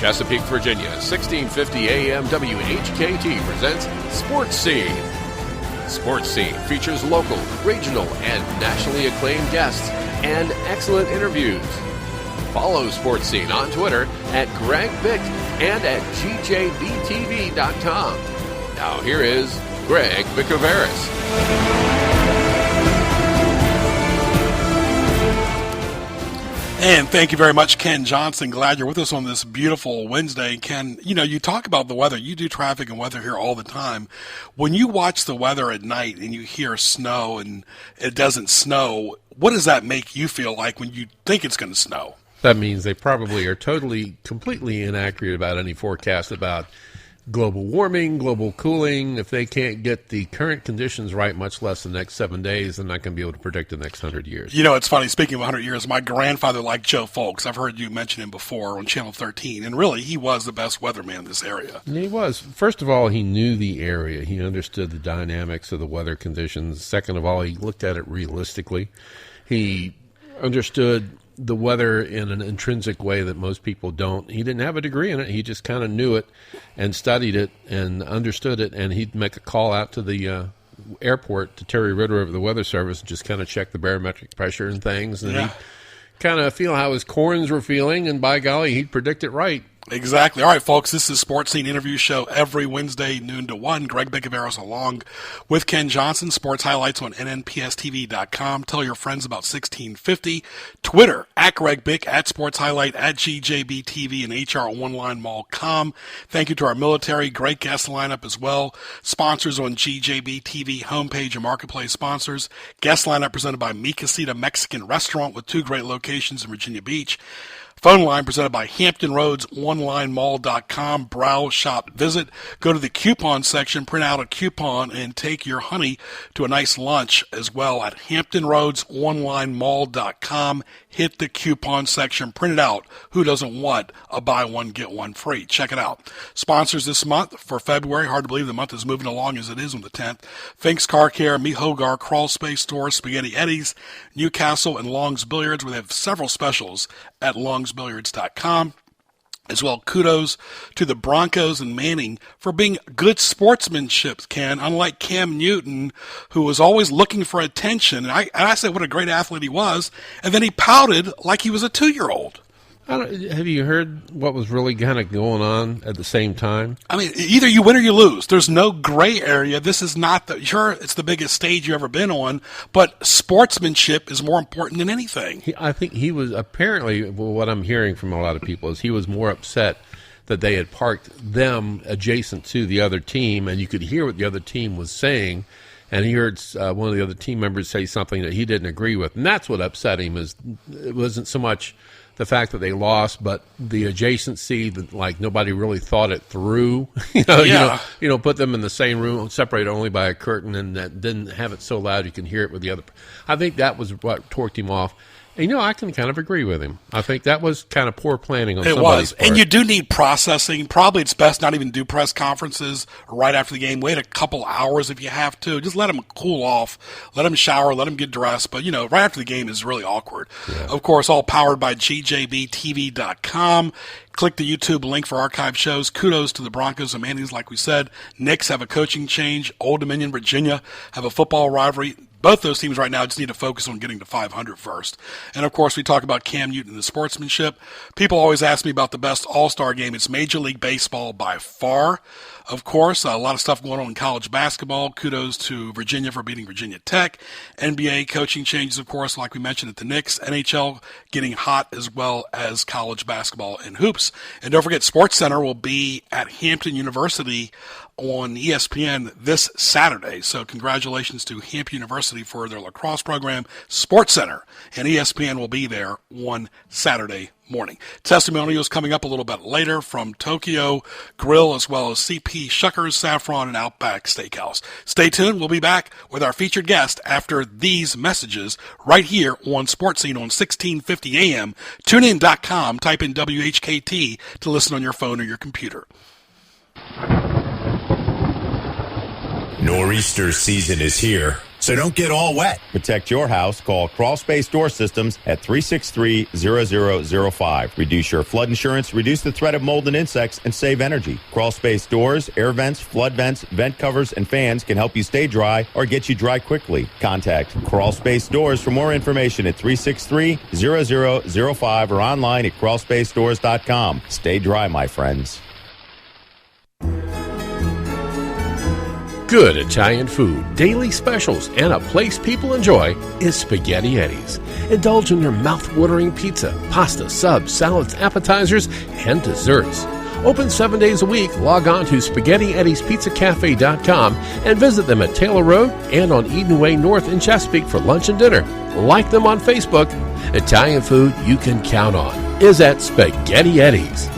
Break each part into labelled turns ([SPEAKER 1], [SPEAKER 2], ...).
[SPEAKER 1] Chesapeake, Virginia, 1650 AM WHKT presents Sports Scene. Sports Scene features local, regional, and nationally acclaimed guests and excellent interviews. Follow Sports Scene on Twitter at Greg Bick and at GJBTV.com. Now here is Greg Bicouvaris.
[SPEAKER 2] And thank you very much, Ken Johnson. Glad you're with us on this beautiful Wednesday. Ken, you talk about the weather. You do traffic and weather here all the time. When you watch the weather at night and you hear snow and it doesn't snow, what does that make you feel like when you think it's going to snow?
[SPEAKER 3] That means they probably are completely inaccurate about any forecast about global warming, global cooling. If they can't get the current conditions right, much less the next 7 days, they're not going to be able to predict the next 100 years.
[SPEAKER 2] It's funny, speaking of 100 years, my grandfather liked Joe Folks. I've heard you mention him before on Channel 13, and really, he was the best weatherman in this area.
[SPEAKER 3] And he was. First of all, he knew the area. He understood the dynamics of the weather conditions. Second of all, he looked at it realistically. He understood the weather in an intrinsic way that most people don't. He didn't have a degree in it. He just kind of knew it and studied it and understood it, and he'd make a call out to the airport to Terry Ritter of the Weather Service and just kind of check the barometric pressure and things, and he'd kind of feel how his corns were feeling, and by golly, he'd predict it right.
[SPEAKER 2] Exactly. All right, folks, this is Sports Scene Interview Show every Wednesday, noon to 1. Greg Bicouvaris along with Ken Johnson. Sports highlights on nnpstv.com. Tell your friends about 1650. Twitter, at Greg Bick, at Sports Highlight, at GJBTV, and HR1LineMall.com. Thank you to our military. Great guest lineup as well. Sponsors on GJBTV homepage and marketplace sponsors. Guest lineup presented by Mi Casita Mexican Restaurant with 2 great locations in Virginia Beach. Phone line presented by Hampton Roads, OneLineMall.com. Browse, shop, visit. Go to the coupon section, print out a coupon, and take your honey to a nice lunch as well at Hampton Roads, OneLineMall.com. Hit the coupon section, print it out. Who doesn't want a buy one, get one free? Check it out. Sponsors this month for February. Hard to believe the month is moving along as it is on the 10th. Fink's Car Care, Me Hogar, Crawl Space Store, Spaghetti Eddie's, Newcastle, and Long's Billiards. We have several specials at longsbilliards.com. As well, kudos to the Broncos and Manning for being good sportsmanship, Ken, unlike Cam Newton, who was always looking for attention. And I said what a great athlete he was, and then he pouted like he was a 2-year-old.
[SPEAKER 3] Have you heard what was really kind of going on at the same time?
[SPEAKER 2] I mean, either you win or you lose. There's no gray area. This is not it's the biggest stage you've ever been on, but sportsmanship is more important than anything.
[SPEAKER 3] I think he was apparently, what I'm hearing from a lot of people is he was more upset that they had parked them adjacent to the other team, and you could hear what the other team was saying. And he heard one of the other team members say something that he didn't agree with, and that's what upset him. It wasn't so much the fact that they lost, but the adjacency, that like nobody really thought it through. Put them in the same room, separated only by a curtain, and that didn't have it so loud you can hear it with the other. I think that was what torqued him off. And, I can kind of agree with him. I think that was kind of poor planning on somebody's part.
[SPEAKER 2] And you do need processing. Probably it's best not even do press conferences right after the game. Wait a couple hours if you have to. Just let them cool off. Let them shower. Let them get dressed. But, right after the game is really awkward. Yeah. Of course, all powered by GJBTV.com. Click the YouTube link for archive shows. Kudos to the Broncos and Mannings, like we said. Knicks have a coaching change. Old Dominion, Virginia have a football rivalry. Both those teams right now just need to focus on getting to 500 first. And, of course, we talk about Cam Newton and the sportsmanship. People always ask me about the best all-star game. It's Major League Baseball by far. Of course, a lot of stuff going on in college basketball. Kudos to Virginia for beating Virginia Tech. NBA coaching changes, of course, like we mentioned at the Knicks. NHL getting hot as well as college basketball and hoops. And don't forget, SportsCenter will be at Hampton University on ESPN this Saturday. So congratulations to Hampton University for their lacrosse program. SportsCenter and ESPN will be there on Saturday morning. Testimonials coming up a little bit later from Tokyo Grill as well as CP Shuckers, Saffron, and Outback Steakhouse. Stay tuned. We'll be back with our featured guest after these messages right here on Sports Scene on 1650 AM. TuneIn.com. Type in WHKT to listen on your phone or your computer.
[SPEAKER 4] Nor'easter season is here. So don't get all wet.
[SPEAKER 5] Protect your house. Call Crawl Space Door Systems at 363-0005. Reduce your flood insurance, reduce the threat of mold and insects, and save energy. Crawl Space Doors, air vents, flood vents, vent covers, and fans can help you stay dry or get you dry quickly. Contact Crawl Space Doors for more information at 363-0005 or online at crawlspacedores.com. Stay dry, my friends.
[SPEAKER 3] Good Italian food, daily specials, and a place people enjoy is Spaghetti Eddie's. Indulge in your mouth-watering pizza, pasta, subs, salads, appetizers, and desserts. Open 7 days a week. Log on to SpaghettiEddiesPizzaCafe.com and visit them at Taylor Road and on Eden Way North in Chesapeake for lunch and dinner. Like them on Facebook. Italian food you can count on is at Spaghetti Eddie's.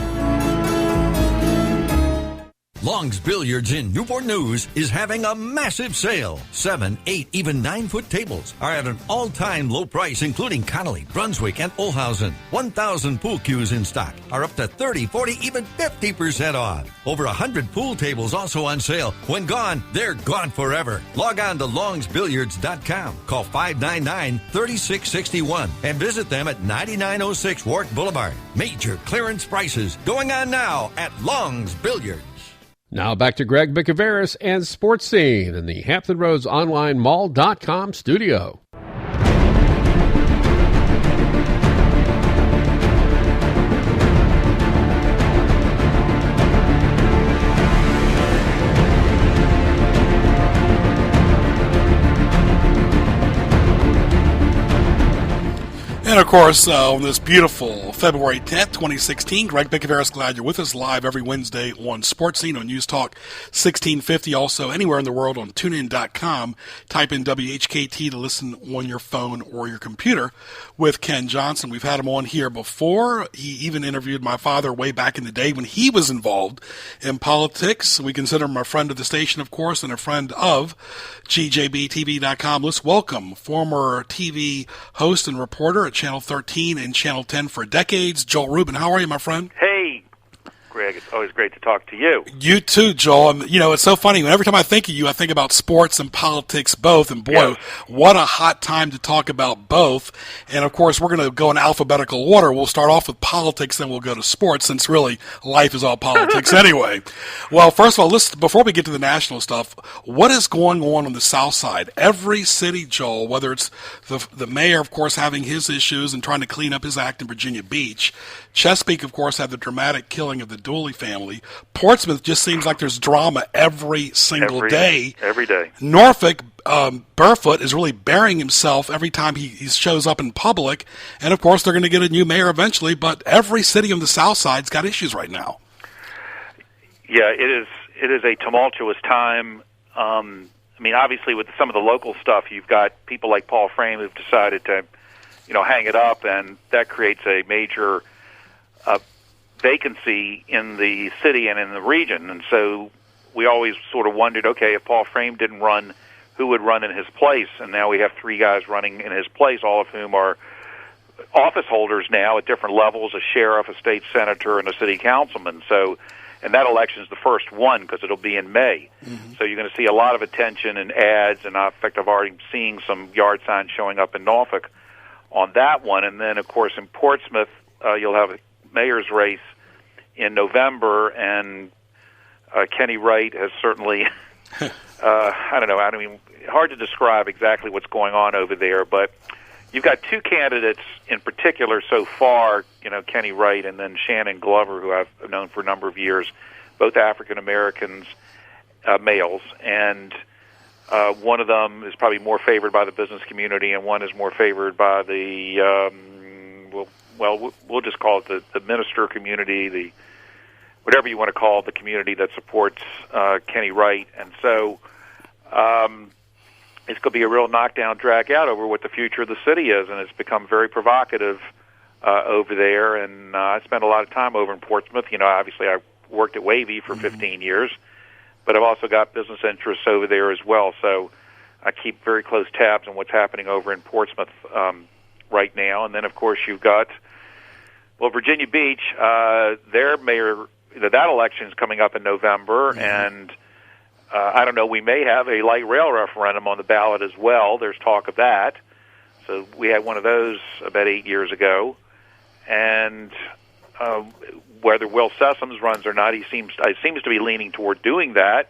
[SPEAKER 6] Long's Billiards in Newport News is having a massive sale. 7, 8, even 9-foot tables are at an all-time low price, including Connolly, Brunswick, and Olhausen. 1,000 pool cues in stock are up to 30, 40, even 50% off. Over 100 pool tables also on sale. When gone, they're gone forever. Log on to longsbilliards.com. Call 599-3661 and visit them at 9906 Warwick Boulevard. Major clearance prices going on now at Long's Billiards.
[SPEAKER 3] Now back to Greg Bicouvaris and Sports Scene in the Hampton Roads Online Mall.com studio.
[SPEAKER 2] And, of course, on this beautiful February 10th, 2016, Greg Bicouvaris, glad you're with us live every Wednesday on Sports Scene on News Talk 1650. Also, anywhere in the world on TuneIn.com. Type in WHKT to listen on your phone or your computer with Ken Johnson. We've had him on here before. He even interviewed my father way back in the day when he was involved in politics. We consider him a friend of the station, of course, and a friend of GJBTV.com. Let's welcome former TV host and reporter at Channel 13 and Channel 10 for decades, Joel Rubin. How are you, my friend?
[SPEAKER 7] Hey, Greg. It's always great to talk to you.
[SPEAKER 2] You too, Joel. And, you know, it's so funny. Every time I think of you, I think about sports and politics both. And, boy,
[SPEAKER 7] yes.
[SPEAKER 2] What a hot time to talk about both. And, of course, we're going to go in alphabetical order. We'll start off with politics, then we'll go to sports, since really life is all politics anyway. Well, first of all, before we get to the national stuff, what is going on the South Side? Every city, Joel, whether it's the mayor, of course, having his issues and trying to clean up his act in Virginia Beach. Chesapeake, of course, had the dramatic killing of the Dooley family. Portsmouth just seems like there's drama every single day.
[SPEAKER 7] Every day.
[SPEAKER 2] Norfolk, Barefoot is really burying himself every time he shows up in public. And, of course, they're going to get a new mayor eventually. But every city on the South Side's got issues right now.
[SPEAKER 7] Yeah, it is a tumultuous time. I mean, obviously, with some of the local stuff, you've got people like Paul Frame who've decided to, hang it up, and that creates a major vacancy in the city and in the region. And so we always sort of wondered, okay, if Paul Frame didn't run, who would run in his place? And now we have 3 guys running in his place, all of whom are office holders now at different levels, a sheriff, a state senator, and a city councilman. So, and that election is the first one because it'll be in May. Mm-hmm. So you're going to see a lot of attention and ads, and in fact, I've already seen some yard signs showing up in Norfolk on that one. And then, of course, in Portsmouth, you'll have a mayor's race in November, and Kenny Wright has certainly, hard to describe exactly what's going on over there, but you've got 2 candidates in particular so far, Kenny Wright and then Shannon Glover, who I've known for a number of years, both African-Americans, males, and one of them is probably more favored by the business community, and one is more favored by the, we'll just call it the minister community, the whatever you want to call it, the community that supports Kenny Wright. And so it's going to be a real knockdown, drag out over what the future of the city is, and it's become very provocative over there. And I spent a lot of time over in Portsmouth. Obviously I worked at Wavy for 15 years, but I've also got business interests over there as well. So I keep very close tabs on what's happening over in Portsmouth right now. And then, of course, you've got, Virginia Beach, their mayor, that election is coming up in November, and I don't know, we may have a light rail referendum on the ballot as well. There's talk of that. So we had one of those about 8 years ago. And whether Will Sessoms runs or not, he seems to be leaning toward doing that.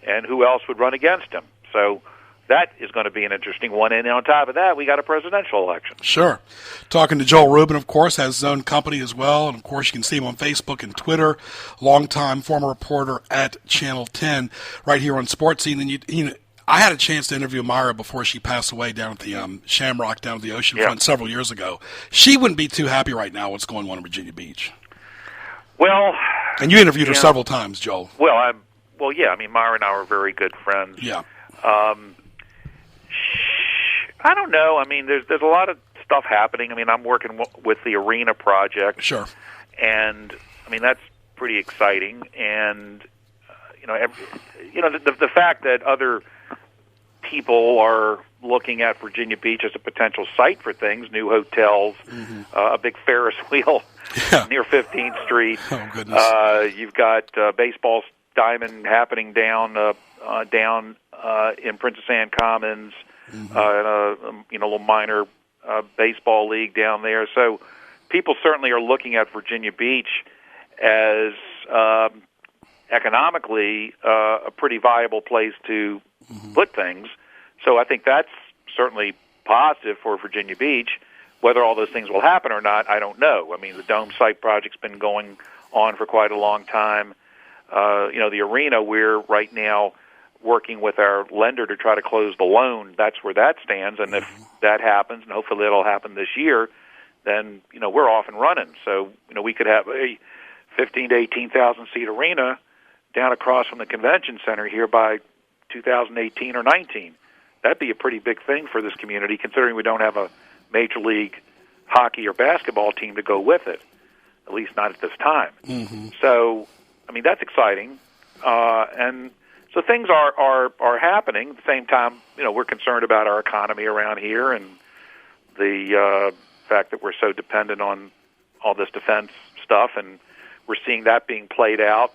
[SPEAKER 7] And who else would run against him? So that is going to be an interesting one. And on top of that, we got a presidential election.
[SPEAKER 2] Sure. Talking to Joel Rubin, of course, has his own company as well. And, of course, you can see him on Facebook and Twitter. Longtime former reporter at Channel 10 right here on Sports Scene. And, I had a chance to interview Myra before she passed away down at the Shamrock down at the oceanfront several years ago. She wouldn't be too happy right now what's going on in Virginia Beach.
[SPEAKER 7] Well...
[SPEAKER 2] And you interviewed her several times, Joel.
[SPEAKER 7] Well, yeah. I mean, Myra and I are very good friends.
[SPEAKER 2] Yeah.
[SPEAKER 7] I don't know. I mean, there's a lot of stuff happening. I mean, I'm working with the Arena project.
[SPEAKER 2] Sure.
[SPEAKER 7] And I mean, that's pretty exciting. And the fact that other people are looking at Virginia Beach as a potential site for things, new hotels, a big Ferris wheel near 15th Street.
[SPEAKER 2] Oh goodness.
[SPEAKER 7] You've got baseball diamond happening down in Princess Anne Commons, and a little minor baseball league down there. So people certainly are looking at Virginia Beach as economically a pretty viable place to put things. So I think that's certainly positive for Virginia Beach. Whether all those things will happen or not, I don't know. I mean, the Dome site project's been going on for quite a long time. The Arena, we're right now working with our lender to try to close the loan. That's where that stands. And if that happens, and hopefully it'll happen this year, then, we're off and running. So, we could have a 15 to 18,000 seat arena down across from the convention center here by 2018 or 19. That'd be a pretty big thing for this community, considering we don't have a major league hockey or basketball team to go with it, at least not at this time. So, I mean, that's exciting. And so things are happening. At the same time, we're concerned about our economy around here and the fact that we're so dependent on all this defense stuff, and we're seeing that being played out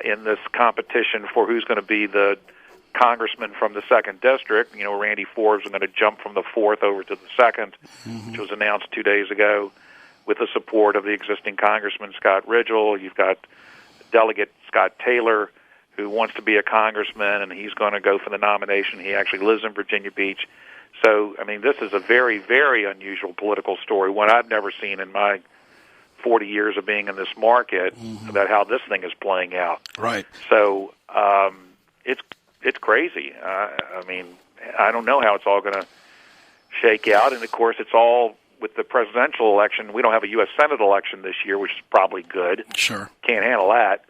[SPEAKER 7] in this competition for who's going to be the congressman from the 2nd District. Randy Forbes is going to jump from the 4th over to the 2nd, which was announced 2 days ago, with the support of the existing Congressman Scott Ridgell. You've got Delegate Scott Taylor, who wants to be a congressman, and he's going to go for the nomination. He actually lives in Virginia Beach. So, I mean, this is a very, very unusual political story, one I've never seen in my 40 years of being in this market, about how this thing is playing out.
[SPEAKER 2] Right.
[SPEAKER 7] So it's crazy. I mean, I don't know how it's all going to shake out. And, of course, it's all with the presidential election. We don't have a U.S. Senate election this year, which is probably good.
[SPEAKER 2] Sure.
[SPEAKER 7] Can't handle that.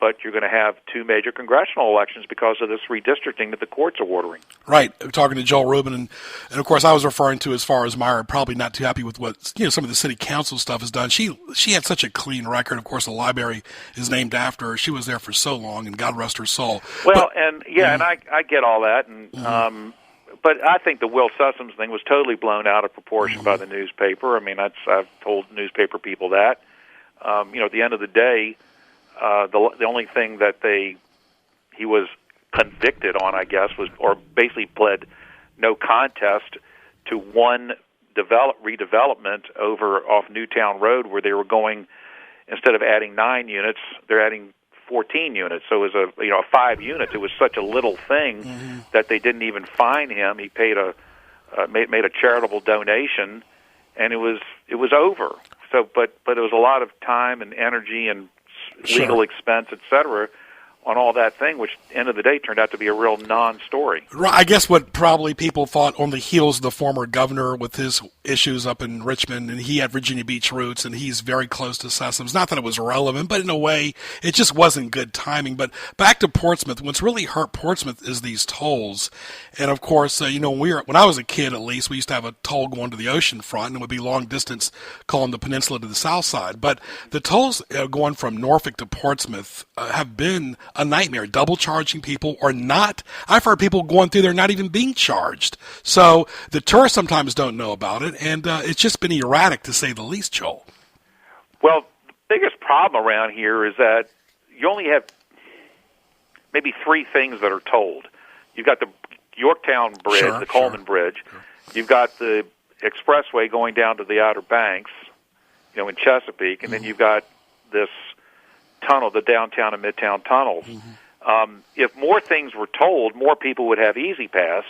[SPEAKER 7] But you're going to have 2 major congressional elections because of this redistricting that the courts are ordering.
[SPEAKER 2] Right. Talking to Joel Rubin, and of course I was referring to, as far as Myra, probably not too happy with what some of the city council stuff has done. She had such a clean record. Of course, the library is named after her. She was there for so long, and God rest her soul.
[SPEAKER 7] Well, and I get all that, and but I think the Will Sessoms thing was totally blown out of proportion by the newspaper. I mean, I've told newspaper people that. At the end of the day, the only thing that he was convicted on, I guess, was, or basically pled no contest to one redevelopment over off Newtown Road, where they were going, instead of adding 9 units, they're adding 14 units. So it was 5 units. It was such a little thing that they didn't even fine him. He paid made a charitable donation, and it was over. So, but it was a lot of time and energy and legal expense, et cetera, on all that thing, which, end of the day, turned out to be a real non-story.
[SPEAKER 2] Right. I guess what probably people thought, on the heels of the former governor with his issues up in Richmond, and he had Virginia Beach roots, and he's very close to Sessoms. Not that it was irrelevant, but in a way, it just wasn't good timing. But back to Portsmouth, what's really hurt Portsmouth is these tolls. And, of course, when I was a kid, at least, we used to have a toll going to the ocean front, and it would be long distance calling the peninsula to the south side. But the tolls going from Norfolk to Portsmouth have been a nightmare, double charging people or not. I've heard people going through there not even being charged. So the tourists sometimes don't know about it, and it's just been erratic, to say the least, Joel.
[SPEAKER 7] Well, the biggest problem around here is that you only have maybe three things that are told. You've got the Yorktown Bridge, the Coleman Bridge. Sure. You've got the expressway going down to the Outer Banks, in Chesapeake, and then you've got this tunnel, the downtown and midtown tunnels. If more things were told, more people would have Easy Pass,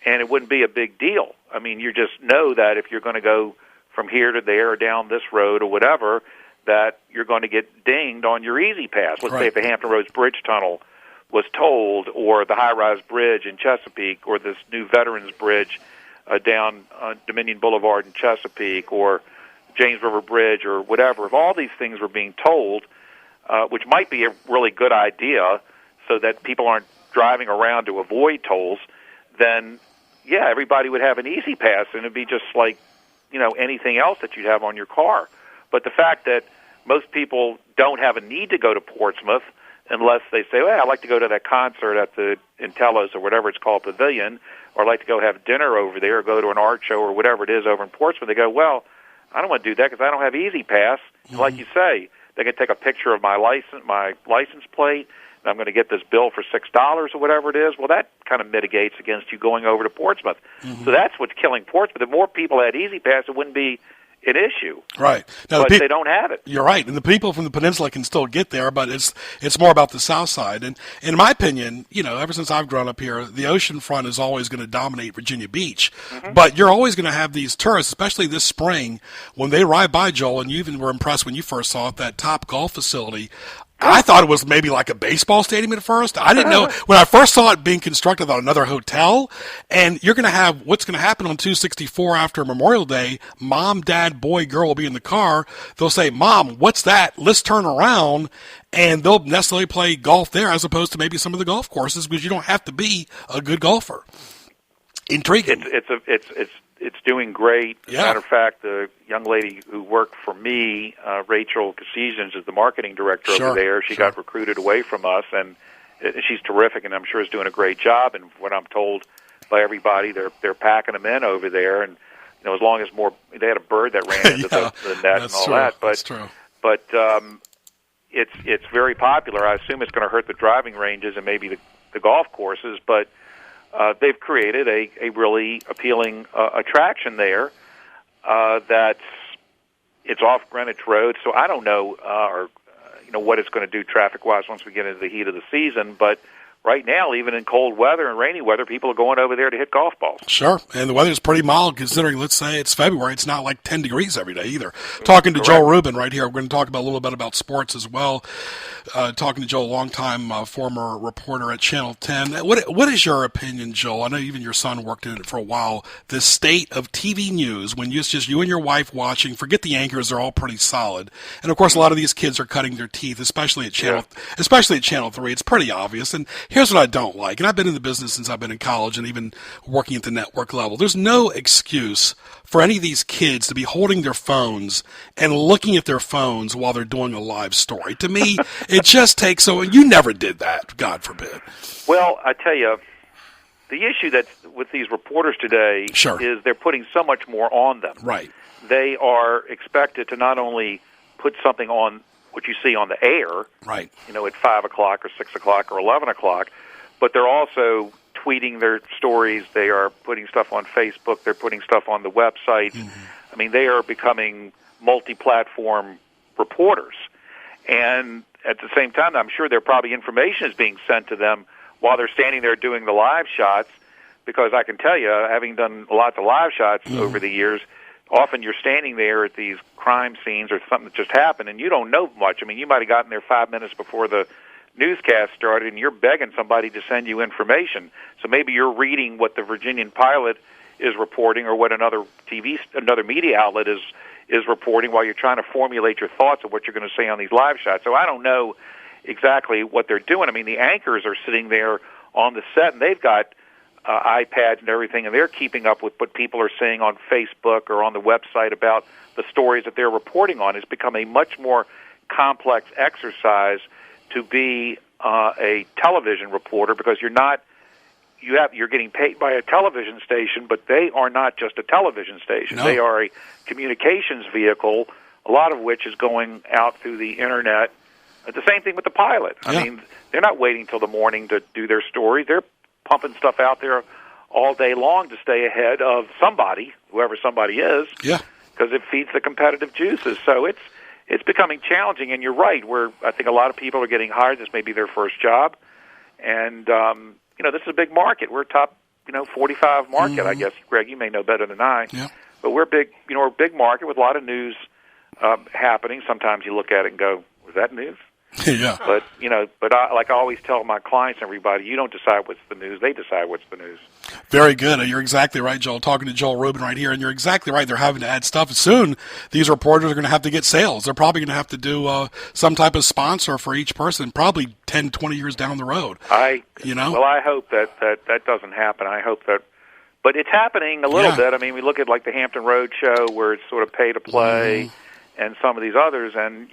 [SPEAKER 7] and it wouldn't be a big deal. I mean, you just know that if you're going to go from here to there or down this road or whatever, that you're going to get dinged on your Easy Pass. Let's say if the Hampton Roads Bridge Tunnel was told, or the high-rise bridge in Chesapeake, or this new Veterans Bridge down Dominion Boulevard in Chesapeake, or James River Bridge, or whatever. If all these things were being told, which might be a really good idea so that people aren't driving around to avoid tolls, then, yeah, everybody would have an Easy Pass, and it would be just like, anything else that you'd have on your car. But the fact that most people don't have a need to go to Portsmouth unless they say, well, I'd like to go to that concert at the Intellos or whatever it's called, Pavilion, or I'd like to go have dinner over there or go to an art show or whatever it is over in Portsmouth. They go, well, I don't want to do that because I don't have Easy Pass. Like you say, they can take a picture of my license plate, and I'm going to get this bill for $6 or whatever it is. Well, that kind of mitigates against you going over to Portsmouth. So that's what's killing Portsmouth. If more people had Easy Pass, it wouldn't be an issue.
[SPEAKER 2] Right. Now,
[SPEAKER 7] but they don't have it.
[SPEAKER 2] You're right. And the people from the peninsula can still get there, but it's more about the south side. And in my opinion, ever since I've grown up here, the ocean front is always going to dominate Virginia Beach. But you're always going to have these tourists, especially this spring, when they ride by, Joel, and you even were impressed when you first saw it, that Top Golf facility. I thought it was maybe like a baseball stadium at first. I didn't know. When I first saw it being constructed, I thought another hotel. And you're going to have what's going to happen on 264 after Memorial Day. Mom, dad, boy, girl will be in the car. They'll say, Mom, what's that? Let's turn around. And they'll necessarily play golf there as opposed to maybe some of the golf courses because you don't have to be a good golfer. Intriguing.
[SPEAKER 7] It's doing great.
[SPEAKER 2] Yeah.
[SPEAKER 7] As a matter of fact, the young lady who worked for me, Rachel Cassesians, is the marketing director over there. She got recruited away from us, and she's terrific, and I'm sure is doing a great job. And what I'm told by everybody, they're packing them in over there. And as long as they had a bird that ran into the net and all that. But
[SPEAKER 2] that's true.
[SPEAKER 7] But it's very popular. I assume it's going to hurt the driving ranges and maybe the golf courses, but. They've created a really appealing attraction there it's off Greenwich Road. So I don't know what it's going to do traffic-wise once we get into the heat of the season. But right now, even in cold weather and rainy weather, people are going over there to hit golf balls.
[SPEAKER 2] Sure, and the weather's pretty mild considering, let's say, it's February. It's not like 10 degrees every day either. Talking to Joel Rubin right here. We're going to talk about a little bit about sports as well. Talking to Joel, a longtime former reporter at Channel 10. What is your opinion, Joel? I know even your son worked in it for a while. The state of TV news, when it's just you and your wife watching, forget the anchors, they're all pretty solid. And, of course, a lot of these kids are cutting their teeth, especially at Channel 3. It's pretty obvious. And here's what I don't like, and I've been in the business since I've been in college and even working at the network level. There's no excuse for any of these kids to be holding their phones and looking at their phones while they're doing a live story. To me, it just takes so. You never did that, God forbid.
[SPEAKER 7] Well, I tell you, the issue that's with these reporters today is they're putting so much more on them.
[SPEAKER 2] Right.
[SPEAKER 7] They are expected to not only put something on what you see on the air,
[SPEAKER 2] right?
[SPEAKER 7] At 5 o'clock or 6 o'clock or 11 o'clock, but they're also tweeting their stories. They are putting stuff on Facebook. They're putting stuff on the website. I mean, they are becoming multi-platform reporters. And at the same time, I'm sure probably information is being sent to them while they're standing there doing the live shots, because I can tell you, having done lots of live shots over the years, often you're standing there at these crime scenes or something that just happened, and you don't know much. I mean, you might have gotten there 5 minutes before the newscast started, and you're begging somebody to send you information. So maybe you're reading what the Virginian Pilot is reporting or what another media outlet is reporting while you're trying to formulate your thoughts of what you're going to say on these live shots. So I don't know exactly what they're doing. I mean, the anchors are sitting there on the set, and they've got iPads and everything, and they're keeping up with what people are saying on Facebook or on the website about the stories that they're reporting on. It's become a much more complex exercise to be a television reporter, because you're getting paid by a television station, but they are not just a television station. No. They are a communications vehicle, a lot of which is going out through the internet The same thing with the pilot.
[SPEAKER 2] Yeah.
[SPEAKER 7] I mean, they're not waiting till the morning to do their story. They're pumping stuff out there all day long to stay ahead of somebody, whoever somebody is,
[SPEAKER 2] Yeah.
[SPEAKER 7] because it feeds the competitive juices. So it's becoming challenging, and you're right, where I think a lot of people are getting hired. This may be their first job. And, this is a big market. We're a top, 45 market, I guess. Greg, you may know better than I.
[SPEAKER 2] Yeah.
[SPEAKER 7] But we're big, we're a big market with a lot of news happening. Sometimes you look at it and go, was that news?
[SPEAKER 2] Yeah.
[SPEAKER 7] But, like I always tell my clients and everybody, you don't decide what's the news. They decide what's the news.
[SPEAKER 2] Very good. You're exactly right, Joel. Talking to Joel Rubin right here, and you're exactly right. They're having to add stuff. Soon, these reporters are going to have to get sales. They're probably going to have to do some type of sponsor for each person, probably 10, 20 years down the road.
[SPEAKER 7] Well, I hope that doesn't happen. I hope that, but it's happening a little bit. I mean, we look at like the Hampton Road Show where it's sort of pay to play, and some of these others, and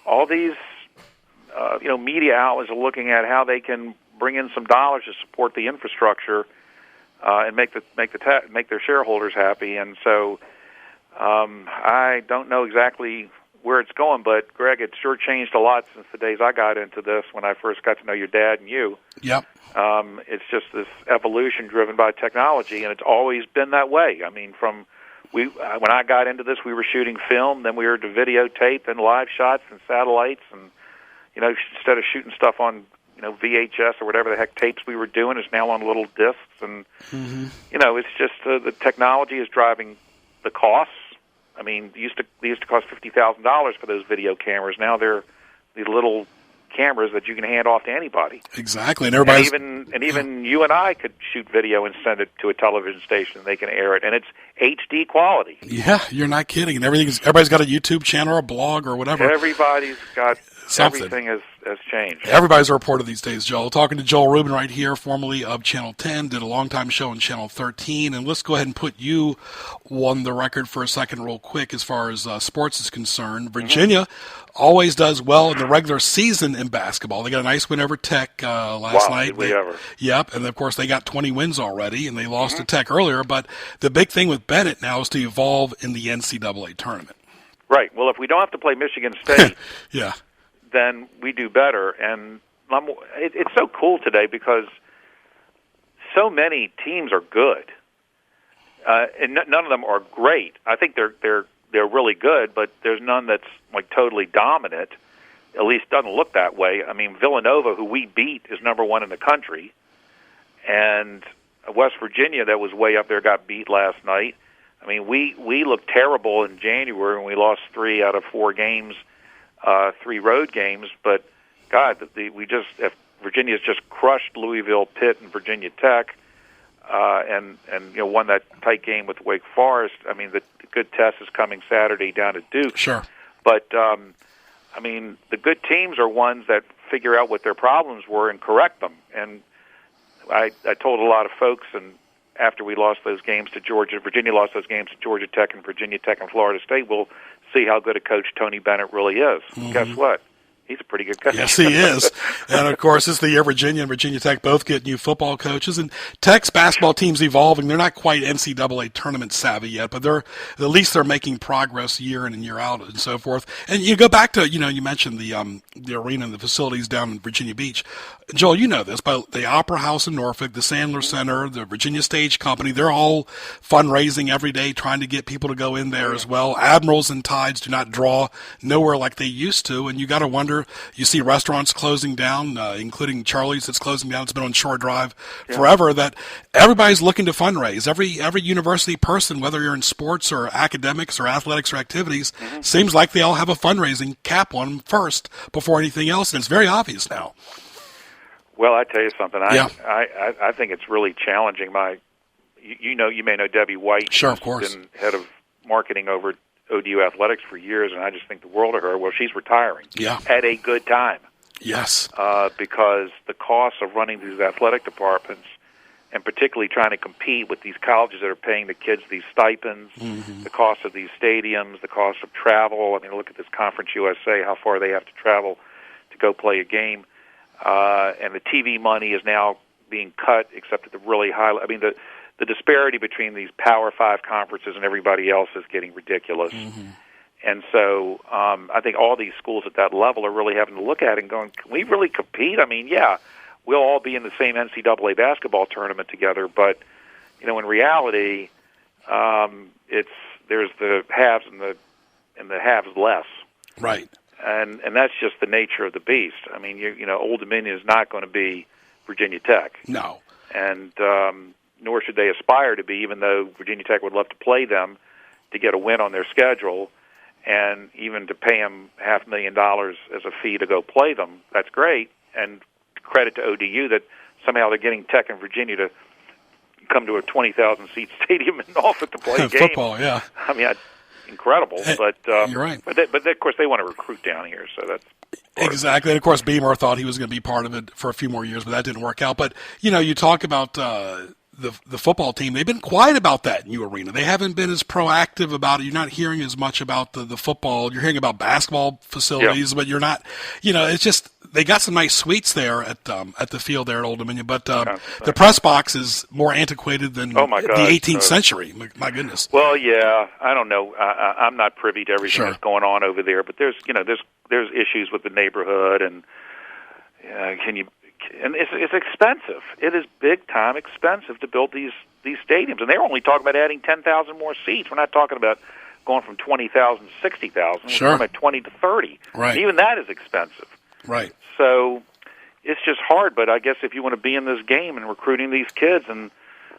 [SPEAKER 7] all these media outlets are looking at how they can bring in some dollars to support the infrastructure and make their shareholders happy. And so I don't know exactly where it's going, but Greg, it's sure changed a lot since the days I got into this when I first got to know your dad and you.
[SPEAKER 2] Yep.
[SPEAKER 7] It's just this evolution driven by technology, and it's always been that way. I mean, when I got into this, we were shooting film, then we were to videotape, then live shots and satellites, and instead of shooting stuff on VHS or whatever the heck tapes we were doing, it's now on little discs, and it's just the technology is driving the costs. I mean, they used to cost $50,000 for those video cameras. Now they're these little cameras that you can hand off to anybody.
[SPEAKER 2] Exactly, and everybody's
[SPEAKER 7] even you and I could shoot video and send it to a television station, and they can air it, and it's HD quality.
[SPEAKER 2] Yeah, you're not kidding. And everybody's got a YouTube channel or a blog or whatever.
[SPEAKER 7] Everybody's got
[SPEAKER 2] something.
[SPEAKER 7] Everything has changed.
[SPEAKER 2] Everybody's a reporter these days, Joel. Talking to Joel Rubin right here, formerly of Channel 10, did a long-time show on Channel 13. And let's go ahead and put you on the record for a second real quick as far as sports is concerned. Virginia always does well in the regular season in basketball. They got a nice win over Tech last night.
[SPEAKER 7] Did we ever.
[SPEAKER 2] Yep, and of course they got 20 wins already, and they lost to Tech earlier. But the big thing with Bennett now is to evolve in the NCAA tournament.
[SPEAKER 7] Right. Well, if we don't have to play Michigan State,
[SPEAKER 2] yeah,
[SPEAKER 7] then we do better. And it's so cool today because so many teams are good, and none of them are great. I think they're really good, but there's none that's like totally dominant. At least doesn't look that way. I mean, Villanova, who we beat, is number one in the country, and West Virginia, that was way up there, got beat last night. I mean, we looked terrible in January when we lost 3 out of 4 games, 3 road games. But God, Virginia's just crushed Louisville, Pitt, and Virginia Tech, and won that tight game with Wake Forest. I mean, the good test is coming Saturday down at Duke.
[SPEAKER 2] Sure.
[SPEAKER 7] But I mean, the good teams are ones that figure out what their problems were and correct them. And I told a lot of folks, and after we lost those games to Georgia, Virginia lost those games to Georgia Tech and Virginia Tech and Florida State, we'll see how good a coach Tony Bennett really is. Guess what? He's a pretty good coach.
[SPEAKER 2] Yes, he is. And, of course, it's the year Virginia and Virginia Tech both get new football coaches. And Tech's basketball team's evolving. They're not quite NCAA tournament savvy yet, but at least they're making progress year in and year out and so forth. And you go back to, you mentioned the arena and the facilities down in Virginia Beach. Joel, you know this, but the Opera House in Norfolk, the Sandler Center, the Virginia Stage Company, they're all fundraising every day, trying to get people to go in there as well. Admirals and Tides do not draw nowhere like they used to, and you got to wonder. You see restaurants closing down, including Charlie's that's closing down. It's been on Shore Drive forever. That everybody's looking to fundraise. Every university person, whether you're in sports or academics or athletics or activities, seems like they all have a fundraising cap on them first before anything else, and it's very obvious now.
[SPEAKER 7] Well, I tell you something. I think it's really challenging. You may know Debbie White.
[SPEAKER 2] Sure, of course.
[SPEAKER 7] Been head of marketing over ODU Athletics for years, and I just think the world of her. Well, she's retiring at a good time.
[SPEAKER 2] Yes.
[SPEAKER 7] Because the costs of running these athletic departments, and particularly trying to compete with these colleges that are paying the kids these stipends, the cost of these stadiums, the cost of travel. I mean, look at this Conference USA, how far they have to travel to go play a game. And the TV money is now being cut, except at the really high. I mean, the disparity between these Power 5 conferences and everybody else is getting ridiculous. And so I think all these schools at that level are really having to look at it and going, can we really compete? I mean, yeah, we'll all be in the same NCAA basketball tournament together, but, you know, in reality, there's the haves and the haves less.
[SPEAKER 2] Right.
[SPEAKER 7] And that's just the nature of the beast. I mean, you know, Old Dominion is not going to be Virginia Tech.
[SPEAKER 2] No.
[SPEAKER 7] And nor should they aspire to be, even though Virginia Tech would love to play them to get a win on their schedule, and even to pay them $500,000 as a fee to go play them. That's great, and credit to ODU that somehow they're getting Tech and Virginia to come to a 20,000-seat stadium in Norfolk to play a game.
[SPEAKER 2] Football, yeah.
[SPEAKER 7] I mean, that's incredible. But
[SPEAKER 2] you're right.
[SPEAKER 7] But of course, they want to recruit down here, so that's
[SPEAKER 2] exactly. And of course, Beamer thought he was going to be part of it for a few more years, but that didn't work out. But you know, you talk about the football team. They've been quiet about that new arena. They haven't been as proactive about it. You're not hearing as much about the football. You're hearing about basketball facilities, but you're not. You know, it's just they got some nice suites there at the field there at Old Dominion, but the press box is more antiquated than the 18th century. My goodness.
[SPEAKER 7] Well, yeah, I don't know. I'm not privy to everything that's going on over there, but there's issues with the neighborhood, and and it's expensive. It is big time expensive to build these stadiums, and they're only talking about adding 10,000 more seats. We're not talking about going from 20,000 to 60,000. We're talking about 20 to 30.
[SPEAKER 2] Right.
[SPEAKER 7] And even that is expensive.
[SPEAKER 2] Right.
[SPEAKER 7] So it's just hard. But I guess if you want to be in this game and recruiting these kids, and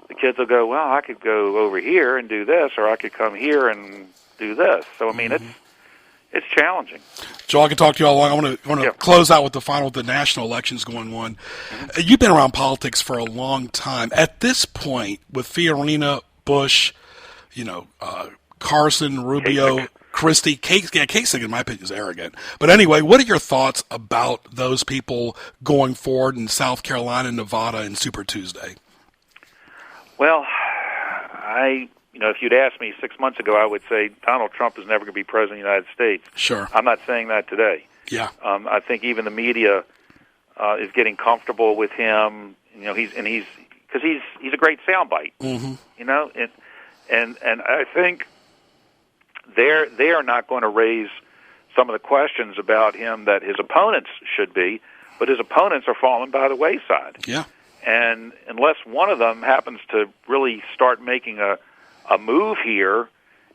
[SPEAKER 7] the kids will go, well, I could go over here and do this, or I could come here and do this. So I mean, it's challenging.
[SPEAKER 2] Joel, I can talk to you all along. I want to close out with the national elections going on. Mm-hmm. You've been around politics for a long time. At this point, with Fiorina, Bush, Carson, Rubio, Christie, Kasich, in my opinion, is arrogant. But anyway, what are your thoughts about those people going forward in South Carolina, Nevada, and Super Tuesday?
[SPEAKER 7] Well, if you'd asked me 6 months ago, I would say Donald Trump is never going to be president of the United States.
[SPEAKER 2] Sure.
[SPEAKER 7] I'm not saying that today.
[SPEAKER 2] Yeah.
[SPEAKER 7] I think even the media is getting comfortable with him. He's a great soundbite.
[SPEAKER 2] Mm-hmm.
[SPEAKER 7] And I think they are not going to raise some of the questions about him that his opponents should be, but his opponents are falling by the wayside.
[SPEAKER 2] Yeah.
[SPEAKER 7] And unless one of them happens to really start making a move here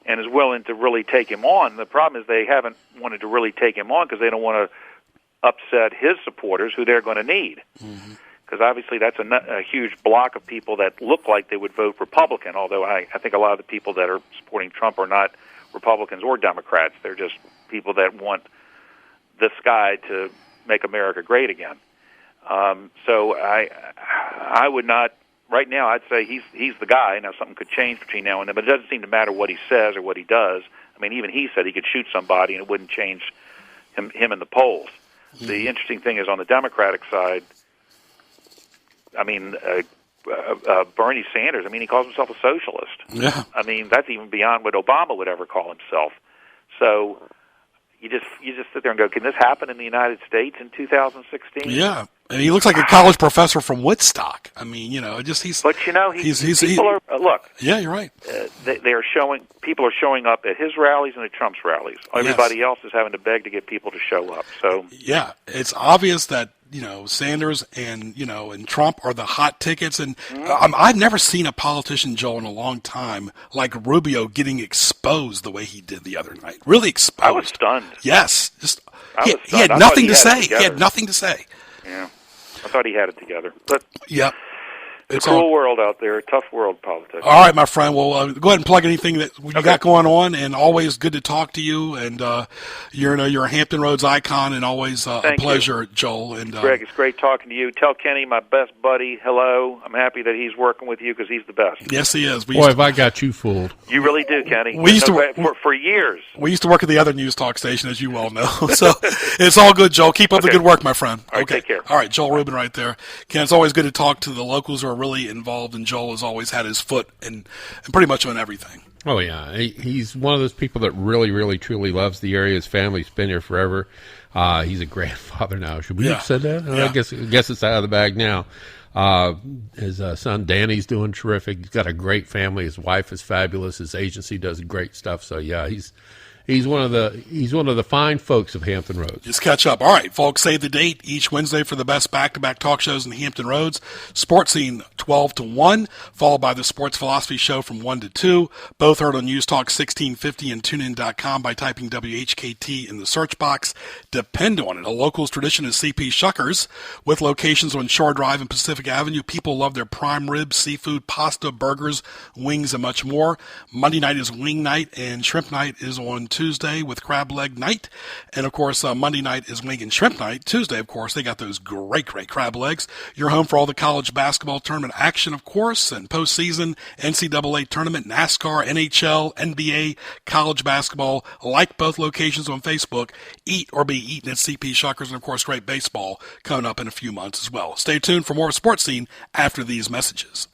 [SPEAKER 7] and is willing to really take him on, the problem is they haven't wanted to really take him on because they don't want to upset his supporters, who they're going to need. Because obviously that's a huge block of people that look like they would vote Republican, although I think a lot of the people that are supporting Trump are not Republicans or Democrats. They're just people that want this guy to make America great again. So I would not, right now I'd say he's the guy. Now something could change between now and then, but it doesn't seem to matter what he says or what he does. I mean, even he said he could shoot somebody and it wouldn't change him in the polls. Mm-hmm. The interesting thing is on the Democratic side, I mean, Bernie Sanders, I mean, he calls himself a socialist.
[SPEAKER 2] Yeah.
[SPEAKER 7] I mean, that's even beyond what Obama would ever call himself. So you just sit there and go, can this happen in the United States in 2016?
[SPEAKER 2] Yeah. And he looks like a college professor from Woodstock. I mean, he's.
[SPEAKER 7] But look.
[SPEAKER 2] Yeah, you're right.
[SPEAKER 7] People are showing up at his rallies and at Trump's rallies. Everybody else is having to beg to get people to show up. So
[SPEAKER 2] yeah, it's obvious that Sanders and Trump are the hot tickets, and I've never seen a politician, Joel, in a long time like Rubio getting exposed the way he did the other night. Really exposed.
[SPEAKER 7] I was stunned.
[SPEAKER 2] Yes, he had nothing to say. He had nothing to say.
[SPEAKER 7] Yeah. I thought he had it together. But
[SPEAKER 2] yeah.
[SPEAKER 7] It's a cruel world out there, a tough world, politics.
[SPEAKER 2] All right, my friend. Well, go ahead and plug anything that you got going on, and always good to talk to you. And you're a Hampton Roads icon, and always a pleasure, Joel. And
[SPEAKER 7] Greg, it's great talking to you. Tell Kenny, my best buddy, hello. I'm happy that he's working with you because he's the best.
[SPEAKER 2] Yes, he is.
[SPEAKER 3] Boy, have I got you fooled.
[SPEAKER 7] You really do, Kenny.
[SPEAKER 2] We used to
[SPEAKER 7] for years.
[SPEAKER 2] We used to work at the other news talk station, as you well know. So it's all good, Joel. Keep up the good work, my friend.
[SPEAKER 7] All right, take care.
[SPEAKER 2] All right, Joel Rubin right there. Ken, it's always good to talk to the locals who are really involved, and Joel has always had his foot and pretty much on everything.
[SPEAKER 3] Oh, yeah. He's one of those people that really, really, truly loves the area. His family's been here forever. He's a grandfather now. Should we have said that?
[SPEAKER 2] Yeah.
[SPEAKER 3] I guess it's out of the bag now. His son Danny's doing terrific. He's got a great family. His wife is fabulous. His agency does great stuff. So, yeah, he's He's one of the fine folks of Hampton Roads.
[SPEAKER 2] Just catch up. All right, folks, save the date each Wednesday for the best back-to-back talk shows in Hampton Roads. Sports Scene 12 to 1, followed by the Sports Philosophy Show from 1 to 2. Both heard on News Talk 1650 and TuneIn.com by typing WHKT in the search box. Depend on it. A locals tradition is CP Shuckers, with locations on Shore Drive and Pacific Avenue. People love their prime rib, seafood, pasta, burgers, wings, and much more. Monday night is wing night, and shrimp night is on Tuesday with crab leg night. And, of course, Monday night is wing and shrimp night. Tuesday, of course, they got those great crab legs. You're home for all the college basketball tournament action, of course, and postseason, NCAA tournament, NASCAR, NHL, NBA, college basketball. Like both locations on Facebook. Eat or be eaten at CP Shuckers, and, of course, great baseball coming up in a few months as well. Stay tuned for more Sports Scene after these messages.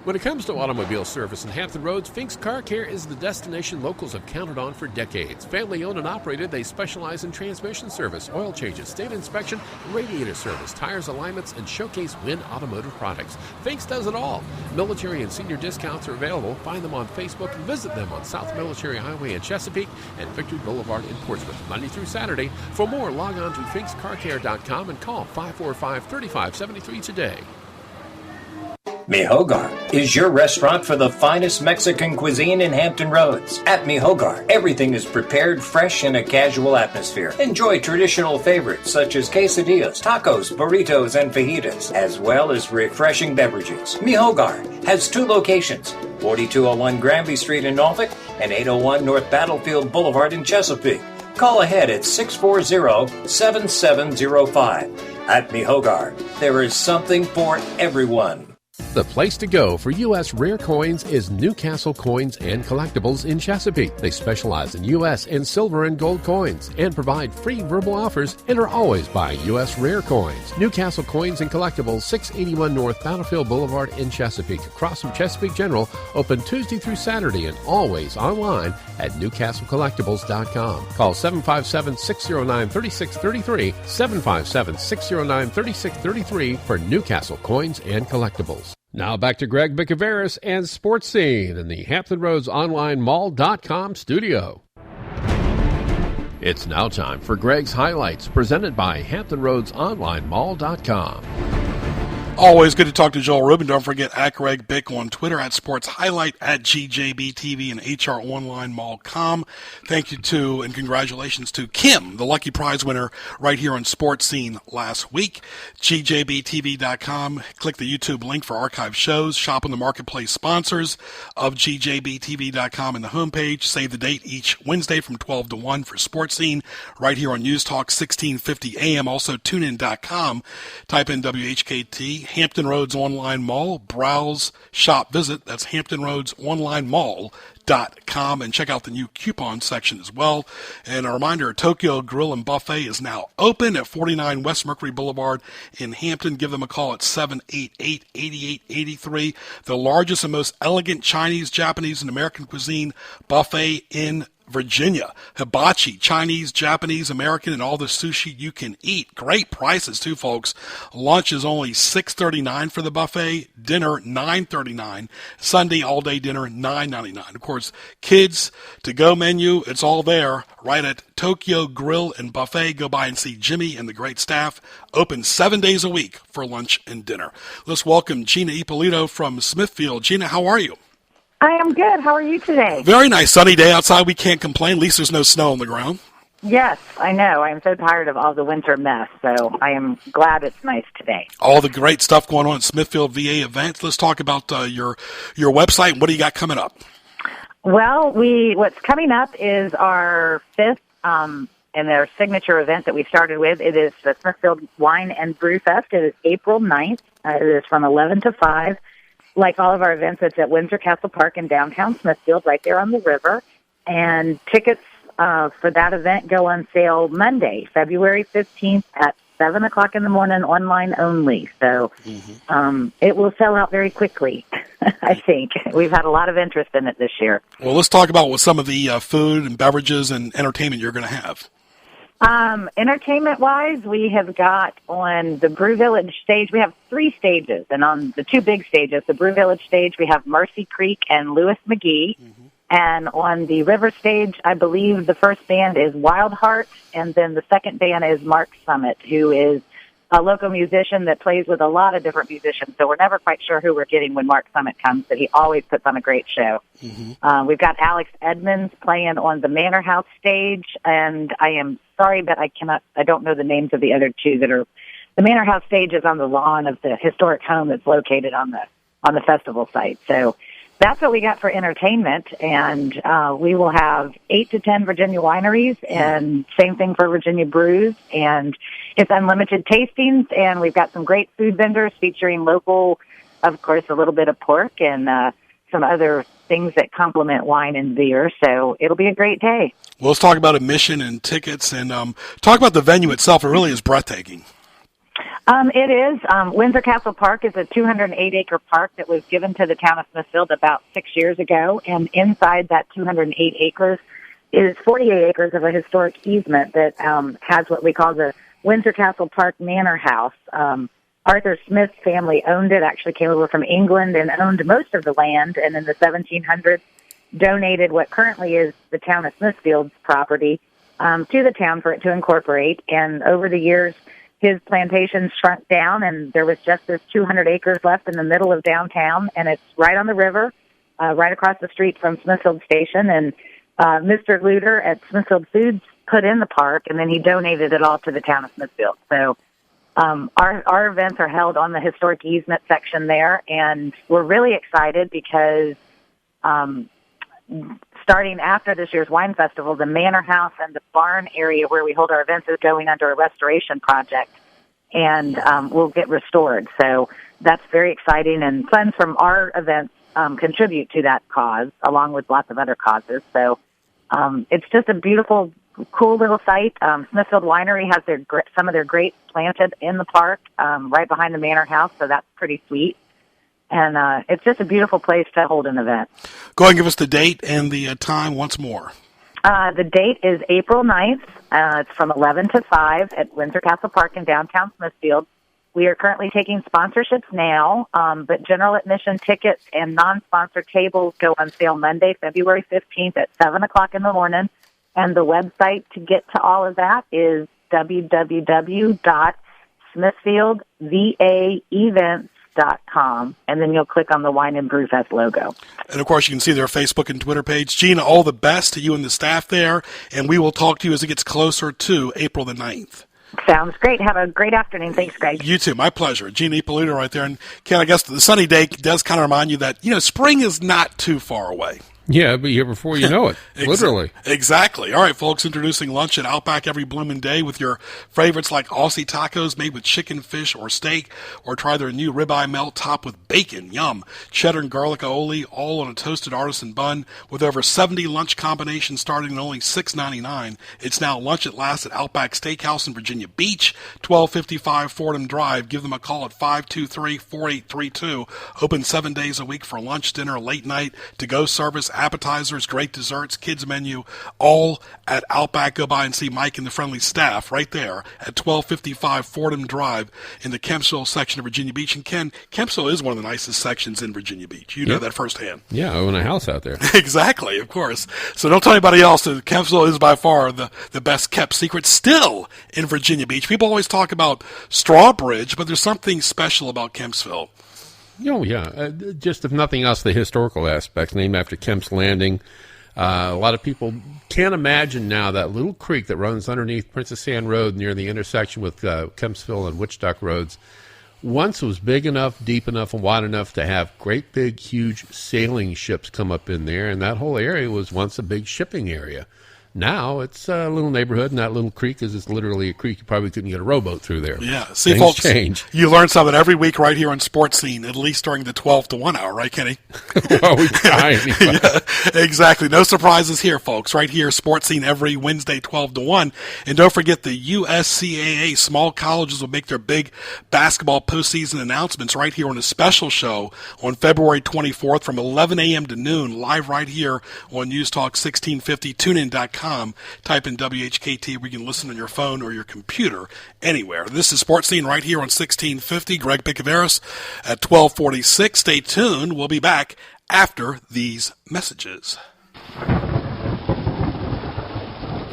[SPEAKER 3] When it comes to automobile service in Hampton Roads, Fink's Car Care is the destination locals have counted on for decades. Family owned and operated, they specialize in transmission service, oil changes, state inspection, radiator service, tires alignments, and showcase Win automotive products. Fink's does it all. Military and senior discounts are available. Find them on Facebook and visit them on South Military Highway in Chesapeake and Victory Boulevard in Portsmouth, Monday through Saturday. For more, log on to finkscarcare.com and call 545-3573 today.
[SPEAKER 4] Mi Hogar is your restaurant for the finest Mexican cuisine in Hampton Roads. At Mi Hogar, everything is prepared fresh in a casual atmosphere. Enjoy traditional favorites such as quesadillas, tacos, burritos, and fajitas, as well as refreshing beverages. Mi Hogar has two locations, 4201 Granby Street in Norfolk and 801 North Battlefield Boulevard in Chesapeake. Call ahead at 640-7705. At Mi Hogar, there is something for everyone.
[SPEAKER 3] The place to go for U.S. rare coins is Newcastle Coins and Collectibles in Chesapeake. They specialize in U.S. and silver and gold coins and provide free verbal offers and are always buying U.S. rare coins. Newcastle Coins and Collectibles, 681 North Battlefield Boulevard in Chesapeake, across from Chesapeake General, open Tuesday through Saturday and always online at newcastlecollectibles.com. Call 757-609-3633, 757-609-3633 for Newcastle Coins and Collectibles. Now back to Greg Bicouvaris and Sports Scene in the Hampton Roads Online Mall.com studio. It's now time for Greg's Highlights, presented by Hampton Roads Online Mall.com.
[SPEAKER 2] Always good to talk to Joel Rubin. Don't forget at Greg Bick on Twitter, at Sports Highlight, at GJBTV, and HROnlineMall.com. Thank you to and congratulations to Kim, the lucky prize winner right here on Sports Scene last week. GJBTV.com. Click the YouTube link for archive shows. Shop on the marketplace sponsors of GJBTV.com in the homepage. Save the date each Wednesday from 12 to 1 for Sports Scene right here on News Talk 1650 AM. Also TuneIn.com. Type in WHKT. Hampton Roads Online Mall. Browse, shop, visit. That's HamptonRoadsOnlineMall.com, and check out the new coupon section as well. And a reminder, Tokyo Grill and Buffet is now open at 49 West Mercury Boulevard in Hampton. Give them a call at 788-8883. The largest and most elegant Chinese, Japanese, and American cuisine buffet in Virginia. Hibachi, Chinese, Japanese, American, and all the sushi you can eat. Great prices too, folks. Lunch is only $6.39 for the buffet. Dinner $9.39. Sunday all day dinner $9.99. Of course, kids to go menu. It's all there right at Tokyo Grill and Buffet. Go by and see Jimmy and the great staff. Open 7 days a week for lunch and dinner. Let's welcome Gina Ippolito from Smithfield. Gina, how are you?
[SPEAKER 8] I am good. How are you today?
[SPEAKER 2] Very nice. Sunny day outside. We can't complain. At least there's no snow on the ground.
[SPEAKER 8] Yes, I know. I'm so tired of all the winter mess, so I am glad it's nice today.
[SPEAKER 2] All the great stuff going on at Smithfield VA events. Let's talk about your website. What do you got coming up?
[SPEAKER 8] Well, what's coming up is our fifth and our signature event that we started with. It is the Smithfield Wine and Brew Fest. It is April 9th. It is from 11 to 5. Like all of our events, it's at Windsor Castle Park in downtown Smithfield, right there on the river. And tickets for that event go on sale Monday, February 15th at 7 o'clock in the morning, online only. So it will sell out very quickly, I think. We've had a lot of interest in it this year.
[SPEAKER 2] Well, let's talk about what some of the food and beverages and entertainment you're going to have.
[SPEAKER 8] Entertainment-wise, we have got on the Brew Village stage, we have 3 stages. And on the 2 big stages, the Brew Village stage, we have Mercy Creek and Lewis McGee. And on the river stage, I believe the first band is Wild Heart, and then the second band is Mark Summit, who is a local musician that plays with a lot of different musicians. So we're never quite sure who we're getting when Mark Summit comes, but he always puts on a great show. We've got Alex Edmonds playing on the Manor House stage, and I am sorry, but I don't know the names of the other two that are. The Manor House stage is on the lawn of the historic home that's located on the festival site. So that's what we got for entertainment, and we will have 8 to 10 Virginia wineries, and same thing for Virginia brews, and it's unlimited tastings, and we've got some great food vendors featuring local, of course, a little bit of pork and some other things that complement wine and beer, so it'll be a great day.
[SPEAKER 2] Well, let's talk about admission and tickets, and talk about the venue itself. It really is breathtaking.
[SPEAKER 8] It is. Windsor Castle Park is a 208-acre park that was given to the town of Smithfield about 6 years ago, and inside that 208 acres is 48 acres of a historic easement that has what we call the Windsor Castle Park Manor House. Arthur Smith's family owned it, actually came over from England and owned most of the land, and in the 1700s donated what currently is the town of Smithfield's property to the town for it to incorporate, and over the years his plantation shrunk down, and there was just this 200 acres left in the middle of downtown, and it's right on the river, right across the street from Smithfield Station. And Mr. Luter at Smithfield Foods put in the park, and then he donated it all to the town of Smithfield. So our events are held on the historic easement section there, and we're really excited because starting after this year's wine festival, the Manor House and the barn area where we hold our events is going under a restoration project, and will get restored. So that's very exciting, and funds from our events contribute to that cause, along with lots of other causes. So it's just a beautiful, cool little site. Smithfield Winery has some of their grapes planted in the park right behind the Manor House, so that's pretty sweet. And it's just a beautiful place to hold an event.
[SPEAKER 2] Go ahead and give us the date and the time once more.
[SPEAKER 8] The date is April 9th. It's from 11 to 5 at Windsor Castle Park in downtown Smithfield. We are currently taking sponsorships now, but general admission tickets and non-sponsor tables go on sale Monday, February 15th at 7 o'clock in the morning. And the website to get to all of that is www.smithfieldvaevents.com, and then you'll click on the Wine and Brew Fest logo.
[SPEAKER 2] And, of course, you can see their Facebook and Twitter page. Gina, all the best to you and the staff there, and we will talk to you as it gets closer to April the 9th.
[SPEAKER 8] Sounds great. Have a great afternoon. Thanks, Greg.
[SPEAKER 2] You too. My pleasure. Gina Ippolito right there. And, Ken, I guess the sunny day does kind of remind you that, spring is not too far away.
[SPEAKER 3] Yeah, but here before you know it, literally.
[SPEAKER 2] Exactly. All right, folks, introducing lunch at Outback every bloomin' day with your favorites like Aussie tacos made with chicken, fish, or steak, or try their new ribeye melt topped with bacon, yum, cheddar and garlic aioli, all on a toasted artisan bun with over 70 lunch combinations starting at only $6.99. It's now lunch at last at Outback Steakhouse in Virginia Beach, 1255 Fordham Drive. Give them a call at 523-4832. Open 7 days a week for lunch, dinner, late night, to-go service, appetizers, great desserts, kids menu, all at Outback. Go by and see Mike and the friendly staff right there at 1255 Fordham Drive in the Kempsville section of Virginia Beach. And Ken, Kempsville is one of the nicest sections in Virginia Beach. You know that firsthand.
[SPEAKER 3] Yeah, I own a house out there.
[SPEAKER 2] Exactly, of course. So don't tell anybody else that Kempsville is by far the best kept secret still in Virginia Beach. People always talk about Strawbridge, but there's something special about Kempsville.
[SPEAKER 3] Oh, yeah. Just if nothing else, the historical aspects, named after Kemp's Landing. A lot of people can't imagine now that little creek that runs underneath Princess Anne Road near the intersection with Kempsville and Wichita Roads once was big enough, deep enough, and wide enough to have great big, huge sailing ships come up in there, and that whole area was once a big shipping area. Now it's a little neighborhood, and that little creek is literally a creek. You probably couldn't get a rowboat through there.
[SPEAKER 2] Yeah. See,
[SPEAKER 3] Things
[SPEAKER 2] folks,
[SPEAKER 3] change.
[SPEAKER 2] You learn something every week right here on Sports Scene, at least during the 12 to 1 hour, right, Kenny?
[SPEAKER 3] Well, we try anyway.
[SPEAKER 2] Yeah, exactly. No surprises here, folks. Right here, Sports Scene every Wednesday, 12 to 1. And don't forget the USCAA small colleges will make their big basketball postseason announcements right here on a special show on February 24th from 11 a.m. to noon, live right here on News Talk 1650, tunein.com. Type in WHKT where you can listen on your phone or your computer anywhere. This is Sports Scene right here on 1650. Greg Bicouvaris at 1246. Stay tuned. We'll be back after these messages.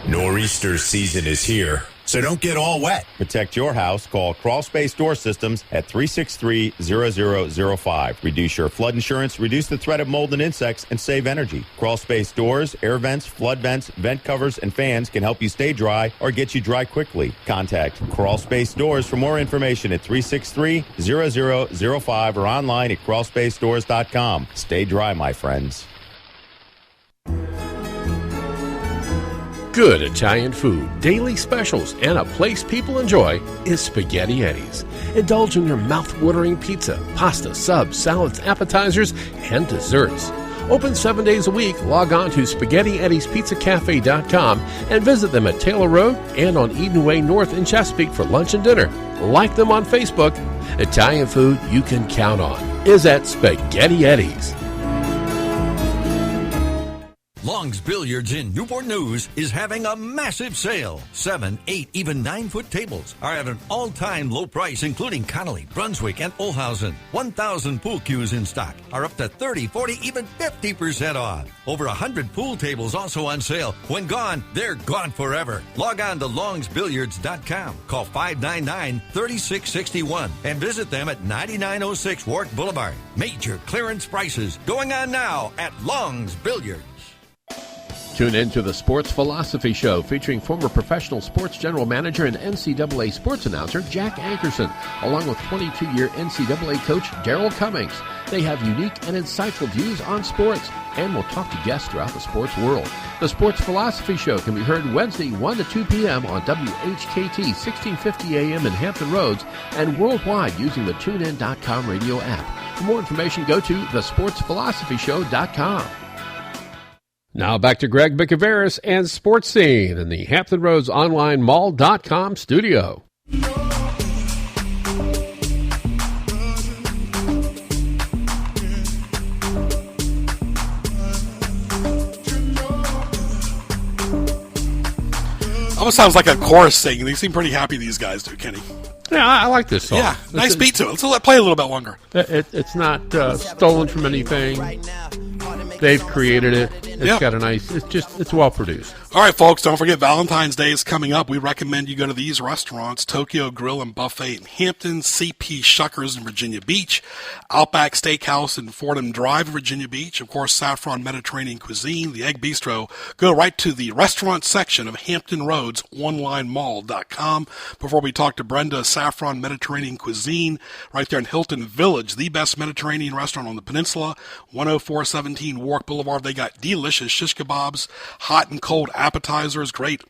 [SPEAKER 9] Nor'easter season is here, so don't get all wet.
[SPEAKER 5] Protect your house. Call Crawl Space Door Systems at 363-0005. Reduce your flood insurance, reduce the threat of mold and insects, and save energy. Crawl Space Doors, air vents, flood vents, vent covers, and fans can help you stay dry or get you dry quickly. Contact Crawl Space Doors for more information at 363-0005 or online at crawlspacedores.com. Stay dry, my friends.
[SPEAKER 3] Good Italian food, daily specials, and a place people enjoy is Spaghetti Eddie's. Indulge in your mouth-watering pizza, pasta, subs, salads, appetizers, and desserts. Open 7 days a week. Log on to SpaghettiEddiesPizzaCafe.com and visit them at Taylor Road and on Eden Way North in Chesapeake for lunch and dinner. Like them on Facebook. Italian food you can count on is at Spaghetti Eddie's.
[SPEAKER 6] Long's Billiards in Newport News is having a massive sale. 7, 8, even 9-foot tables are at an all-time low price, including Connolly, Brunswick, and Olhausen. 1,000 pool cues in stock are up to 30, 40, even 50% off. Over 100 pool tables also on sale. When gone, they're gone forever. Log on to longsbilliards.com. Call 599-3661 and visit them at 9906 Warwick Boulevard. Major clearance prices going on now at Long's Billiards.
[SPEAKER 3] Tune in to the Sports Philosophy Show featuring former professional sports general manager and NCAA sports announcer Jack Ankerson, along with 22-year NCAA coach Darryl Cummings. They have unique and insightful views on sports and will talk to guests throughout the sports world. The Sports Philosophy Show can be heard Wednesday 1 to 2 p.m. on WHKT 1650 AM in Hampton Roads and worldwide using the TuneIn.com radio app. For more information, go to thesportsphilosophy.show.com. Now back to Greg Bicouvaris and Sports Scene in the Hampton Roads Online Mall.com studio.
[SPEAKER 2] Almost sounds like a chorus singing. They seem pretty happy, these guys do, Kenny.
[SPEAKER 3] Yeah, I like this song.
[SPEAKER 2] Yeah, nice beat to it. Let's play a little bit longer.
[SPEAKER 3] It's not stolen from anything. They've created it. It's got a nice, it's well produced.
[SPEAKER 2] All right, folks, don't forget Valentine's Day is coming up. We recommend you go to these restaurants: Tokyo Grill and Buffet in Hampton, CP Shuckers in Virginia Beach, Outback Steakhouse in Fordham Drive, Virginia Beach, of course, Saffron Mediterranean Cuisine, the Egg Bistro. Go right to the restaurant section of Hampton Roads OnlineMall.com. Before we talk to Brenda, Saffron Mediterranean Cuisine, right there in Hilton Village, the best Mediterranean restaurant on the peninsula, 10417 Warwick Boulevard. They got delicious shish kebabs, hot and cold appetizers, great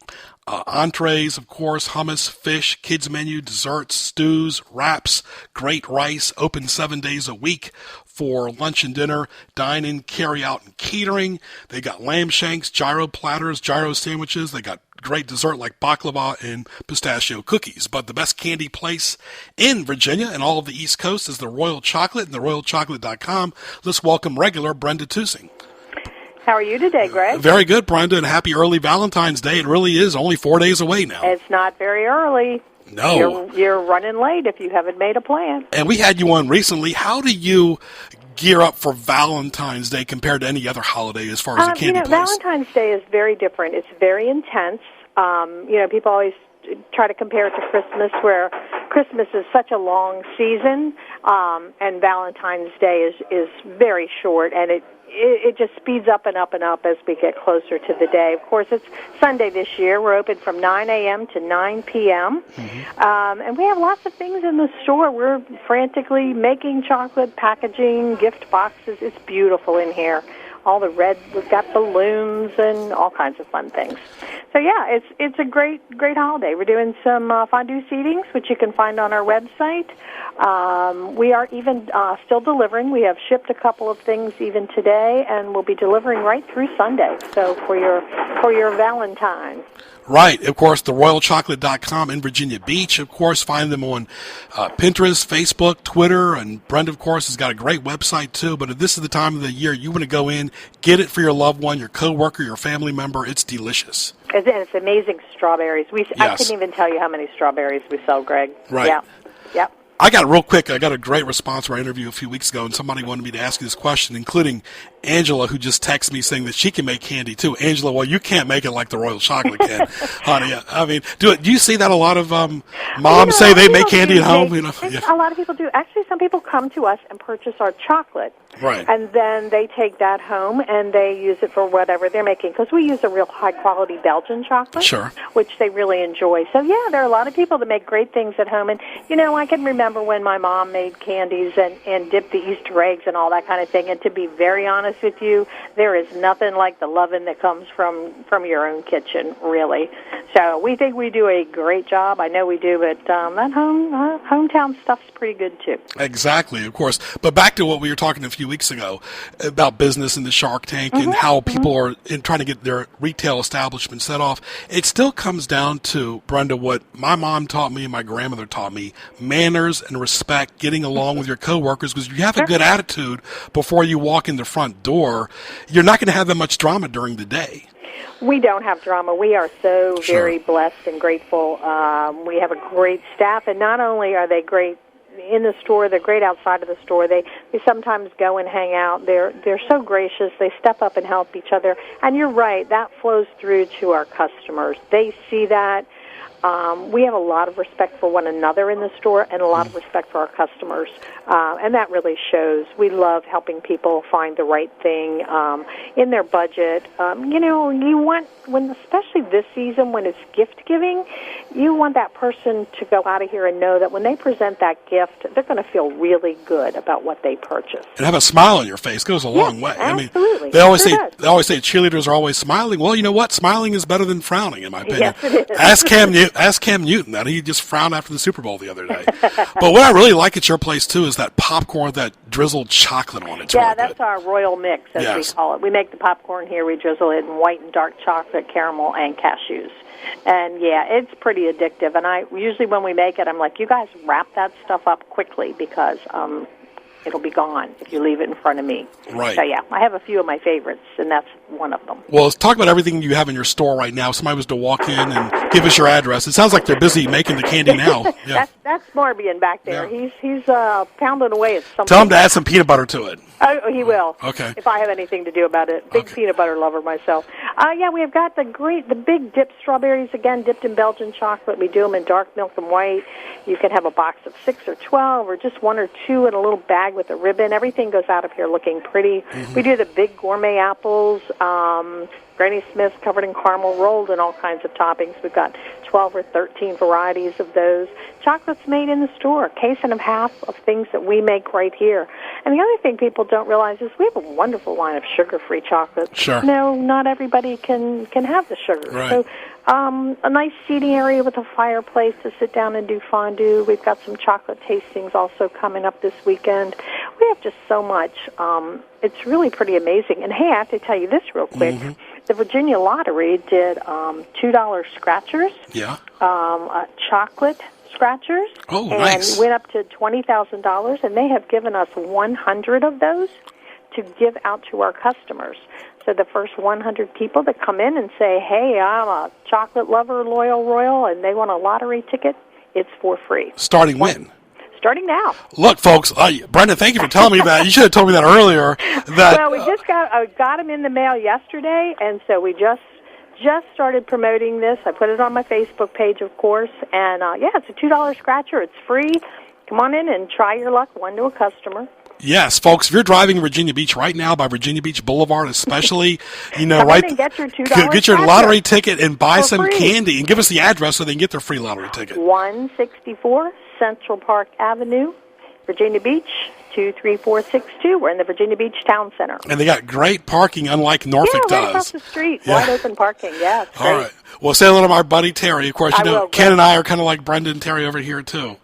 [SPEAKER 2] entrees, of course, hummus, fish, kids menu, desserts, stews, wraps, great rice, open 7 days a week for lunch and dinner, dine-in, carry-out, and catering. They got lamb shanks, gyro platters, gyro sandwiches. They got great dessert like baklava and pistachio cookies. But the best candy place in Virginia and all of the East Coast is the Royal Chocolate and theroyalchocolate.com. Let's welcome regular Brenda Tusing.
[SPEAKER 10] How are you today, Greg?
[SPEAKER 2] Very good, Brenda, and happy early Valentine's Day. It really is only 4 days away now.
[SPEAKER 10] It's not very early.
[SPEAKER 2] No.
[SPEAKER 10] You're running late if you haven't made a plan.
[SPEAKER 2] And we had you on recently. How do you gear up for Valentine's Day compared to any other holiday as far as a candy place?
[SPEAKER 10] Valentine's Day is very different. It's very intense. People always try to compare it to Christmas, where Christmas is such a long season, and Valentine's Day is very short, and it just speeds up and up and up as we get closer to the day. Of course, it's Sunday this year. We're open from 9 a.m. to 9 p.m., and we have lots of things in the store. We're frantically making chocolate, packaging, gift boxes. It's beautiful in here. All the red, we've got balloons and all kinds of fun things. So yeah, it's a great holiday. We're doing some fondue seatings, which you can find on our website. We are even still delivering. We have shipped a couple of things even today, and we'll be delivering right through Sunday. So for your Valentine.
[SPEAKER 2] Right. Of course, theroyalchocolate.com in Virginia Beach. Of course, find them on Pinterest, Facebook, Twitter, and Brenda, of course, has got a great website, too. But if this is the time of the year you want to go in, get it for your loved one, your coworker, your family member. It's delicious.
[SPEAKER 10] And it's amazing strawberries. I couldn't even tell you how many strawberries we sell, Greg.
[SPEAKER 2] Right.
[SPEAKER 10] Yeah. Yep.
[SPEAKER 2] I got a great response to our interview a few weeks ago, and somebody wanted me to ask you this question, including Angela, who just texted me saying that she can make candy too. Angela, well, you can't make it like the Royal Chocolate can, honey. I mean, do you see that a lot of moms say they make candy at home?
[SPEAKER 10] A lot of people do. Actually, some people come to us and purchase our chocolate.
[SPEAKER 2] Right.
[SPEAKER 10] And then they take that home and they use it for whatever they're making, because we use a real high-quality Belgian chocolate,
[SPEAKER 2] sure,
[SPEAKER 10] which they really enjoy. So, yeah, there are a lot of people that make great things at home. And, I can remember when my mom made candies and dipped the Easter eggs and all that kind of thing. And to be very honest with you, there is nothing like the loving that comes from your own kitchen, really. So we think we do a great job. I know we do, but that hometown stuff's pretty good, too.
[SPEAKER 2] Exactly, of course. But back to what we were talking a few weeks ago about business in the Shark Tank and how people are trying to get their retail establishment set off. It still comes down to, Brenda, what my mom taught me and my grandmother taught me: manners and respect, getting along with your coworkers, because if you have a good attitude before you walk in the front door, you're not going to have that much drama during the day.
[SPEAKER 10] We don't have drama. We are so very blessed and grateful. We have a great staff, and not only are they great in the store, they're great outside of the store. They sometimes go and hang out. They're so gracious. They step up and help each other. And you're right, that flows through to our customers. They see that. We have a lot of respect for one another in the store and a lot of respect for our customers, and that really shows. We love helping people find the right thing in their budget. You want, especially this season when it's gift giving, you want that person to go out of here and know that when they present that gift, they're going to feel really good about what they purchased.
[SPEAKER 2] And have a smile on your face goes a long way.
[SPEAKER 10] Absolutely.
[SPEAKER 2] I mean, they always say cheerleaders are always smiling. Well, you know what? Smiling is better than frowning, in my opinion.
[SPEAKER 10] Yes, it is.
[SPEAKER 2] Ask Cam Newton that. He just frowned after the Super Bowl the other day. But what I really like at your place, too, is that popcorn, that drizzled chocolate on it. It's really
[SPEAKER 10] that's
[SPEAKER 2] good.
[SPEAKER 10] our royal mix, as we call it. We make the popcorn here. We drizzle it in white and dark chocolate, caramel, and cashews. And, it's pretty addictive. And usually when we make it, I'm like, you guys wrap that stuff up quickly because it'll be gone if you leave it in front of me.
[SPEAKER 2] Right.
[SPEAKER 10] So, I have a few of my favorites, and that's one of them.
[SPEAKER 2] Well, let's talk about everything you have in your store right now. If somebody was to walk in and give us your address. It sounds like they're busy making the candy now. Yeah.
[SPEAKER 10] That's Marbian back there. Yeah. He's pounding away at something.
[SPEAKER 2] Tell him to add some peanut butter to it.
[SPEAKER 10] Oh, he will.
[SPEAKER 2] Okay.
[SPEAKER 10] If I have anything to do about it. Big peanut butter lover myself. We have got the big dipped strawberries, again, dipped in Belgian chocolate. We do them in dark milk and white. You can have a box of 6 or 12 or just 1 or 2 in a little bag with a ribbon. Everything goes out of here looking pretty. Mm-hmm. We do the big gourmet apples, Granny Smith's covered in caramel, rolled in all kinds of toppings. We've got 12 or 13 varieties of those. Chocolate's made in the store, a case and a half of things that we make right here. And the other thing people don't realize is we have a wonderful line of sugar-free chocolate.
[SPEAKER 2] Sure.
[SPEAKER 10] No, not everybody can have the sugar.
[SPEAKER 2] Right.
[SPEAKER 10] So a nice seating area with a fireplace to sit down and do fondue. We've got some chocolate tastings also coming up this weekend. We have just so much. It's really pretty amazing. And, hey, I have to tell you this real quick. Mm-hmm. The Virginia Lottery did $2 scratchers, chocolate scratchers,
[SPEAKER 2] nice.
[SPEAKER 10] And went up to $20,000, and they have given us 100 of those to give out to our customers. So the first 100 people that come in and say, hey, I'm a chocolate lover, loyal royal, and they want a lottery ticket, it's for free.
[SPEAKER 2] Starting when?
[SPEAKER 10] Starting now.
[SPEAKER 2] Look, folks, Brenda, thank you for telling me that. You should have told me that earlier.
[SPEAKER 10] Well, we just got them in the mail yesterday, and so we just started promoting this. I put it on my Facebook page, of course, and it's a $2 scratcher. It's free. Come on in and try your luck, one to a customer.
[SPEAKER 2] Yes, folks, if you're driving Virginia Beach right now, by Virginia Beach Boulevard especially,
[SPEAKER 10] Come in and get your $2
[SPEAKER 2] get your lottery ticket and buy some
[SPEAKER 10] free.
[SPEAKER 2] Candy, and give us the address so they can get their free lottery ticket.
[SPEAKER 10] 164 Central Park Avenue, Virginia Beach, 23462. We're in the Virginia Beach Town Center.
[SPEAKER 2] And they got great parking, unlike Norfolk does.
[SPEAKER 10] Right across the street, wide open parking, All
[SPEAKER 2] right. Well, say hello to my buddy Terry. Of course,
[SPEAKER 10] will,
[SPEAKER 2] Ken and I are kind of like Brenda and Terry over here, too.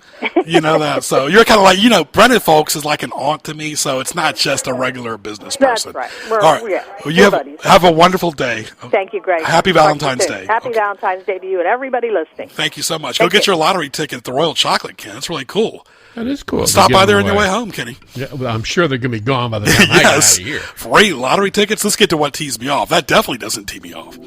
[SPEAKER 2] You know that. So you're kind of like, Brenda, folks, is like an aunt to me, so it's not just a regular business person.
[SPEAKER 10] That's right.
[SPEAKER 2] All right. Well, you have a wonderful day.
[SPEAKER 10] Thank you, Greg.
[SPEAKER 2] Happy Valentine's Day.
[SPEAKER 10] Happy Valentine's Day to you and everybody listening.
[SPEAKER 2] Thank you so much. Go get your lottery ticket at the Royal Chocolate Ken. That's really cool.
[SPEAKER 3] That is cool.
[SPEAKER 2] Stop by there on your way home, Kenny.
[SPEAKER 3] Yeah, well, I'm sure they're going to be gone by the time I get out of here.
[SPEAKER 2] Free lottery tickets. Let's get to what tees me off. That definitely doesn't tee me off.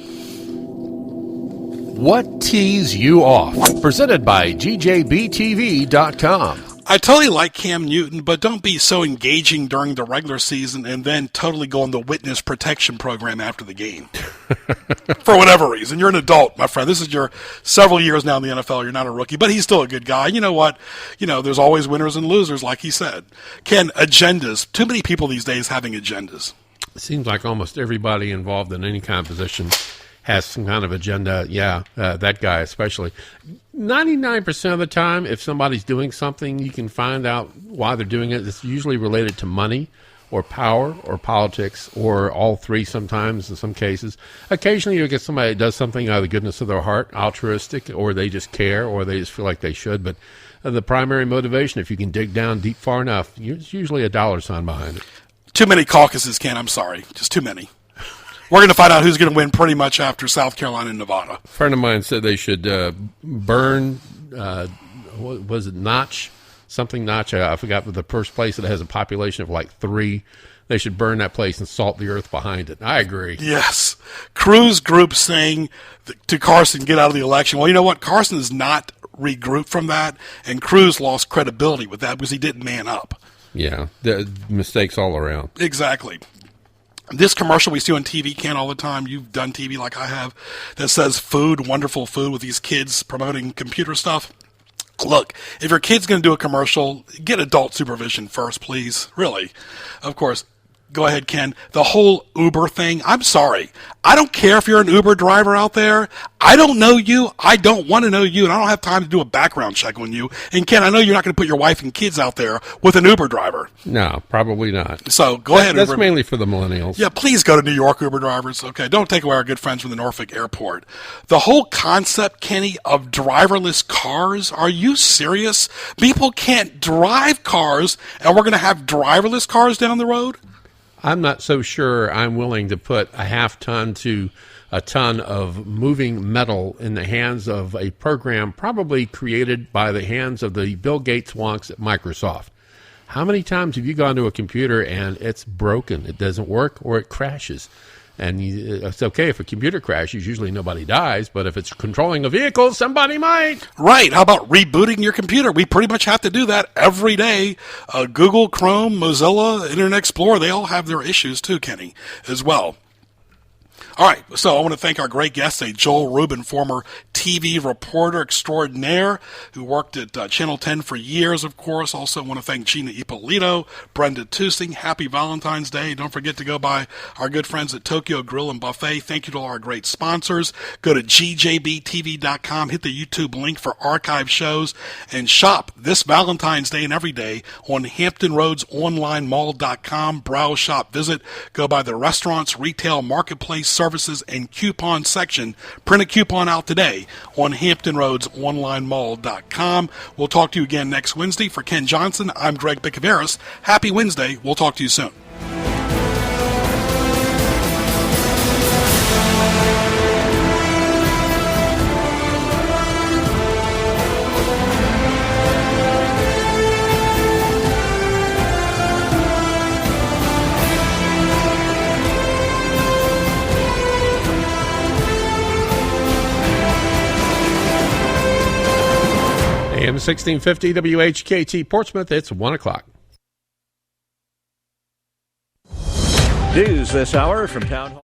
[SPEAKER 3] What tees you off? Presented by GJBTV.com.
[SPEAKER 2] I totally like Cam Newton, but don't be so engaging during the regular season and then totally go on the witness protection program after the game. For whatever reason. You're an adult, my friend. This is your several years now in the NFL. You're not a rookie, but he's still a good guy. You know what? There's always winners and losers, like he said. Ken, agendas. Too many people these days having agendas.
[SPEAKER 3] It seems like almost everybody involved in any kind of position has some kind of agenda. Yeah, that guy especially. 99% of the time, if somebody's doing something, you can find out why they're doing it. It's usually related to money or power or politics or all three sometimes in some cases. Occasionally you'll get somebody that does something out of the goodness of their heart, altruistic, or they just care, or they just feel like they should. But the primary motivation, if you can dig down deep far enough, there's usually a dollar sign behind it.
[SPEAKER 2] Too many caucuses, Ken. I'm sorry. Just too many. We're going to find out who's going to win pretty much after South Carolina and Nevada.
[SPEAKER 3] A friend of mine said they should burn, what was it, Notch? Something Notch. I forgot the first place that has a population of like 3. They should burn that place and salt the earth behind it. I agree.
[SPEAKER 2] Yes. Cruz group saying to Carson, get out of the election. Well, you know what? Carson is not regrouped from that, and Cruz lost credibility with that because he didn't man up.
[SPEAKER 3] Yeah, the mistakes all around.
[SPEAKER 2] Exactly. This commercial we see on TV, Ken, all the time, you've done TV like I have, that says food, wonderful food with these kids promoting computer stuff. Look, if your kid's going to do a commercial, get adult supervision first, please. Really. Of course. Go ahead, Ken. The whole Uber thing, I'm sorry. I don't care if you're an Uber driver out there. I don't know you. I don't want to know you, and I don't have time to do a background check on you. And, Ken, I know you're not going to put your wife and kids out there with an Uber driver.
[SPEAKER 3] No, probably not.
[SPEAKER 2] So go ahead,
[SPEAKER 3] That's
[SPEAKER 2] Uber.
[SPEAKER 3] mainly for the millennials.
[SPEAKER 2] Yeah, please go to New York, Uber drivers. Okay, don't take away our good friends from the Norfolk airport. The whole concept, Kenny, of driverless cars, are you serious? People can't drive cars, and we're going to have driverless cars down the road?
[SPEAKER 3] I'm not so sure I'm willing to put a half ton to a ton of moving metal in the hands of a program probably created by the hands of the Bill Gates wonks at Microsoft. How many times have you gone to a computer and it's broken, it doesn't work, or it crashes? And it's okay if a computer crashes, usually nobody dies, but if it's controlling a vehicle, somebody might.
[SPEAKER 2] Right. How about rebooting your computer? We pretty much have to do that every day. Google, Chrome, Mozilla, Internet Explorer, they all have their issues too, Kenny, as well. All right, so I want to thank our great guest today, Joel Rubin, former TV reporter extraordinaire who worked at Channel 10 for years, of course. Also want to thank Gina Ippolito, Brenda Tusing. Happy Valentine's Day. Don't forget to go by our good friends at Tokyo Grill and Buffet. Thank you to all our great sponsors. Go to gjbtv.com, hit the YouTube link for archive shows, and shop this Valentine's Day and every day on HamptonRoadsOnlineMall.com. Browse, shop, visit. Go by the restaurants, retail, marketplace, services, and coupon section. Print a coupon out today on HamptonRoadsOnlineMall.com. We'll talk to you again next Wednesday. For Ken Johnson, I'm Greg Bicouvaris. Happy Wednesday. We'll talk to you soon.
[SPEAKER 3] AM 1650 WHKT Portsmouth, it's 1 o'clock.
[SPEAKER 11] News this hour from Town Hall.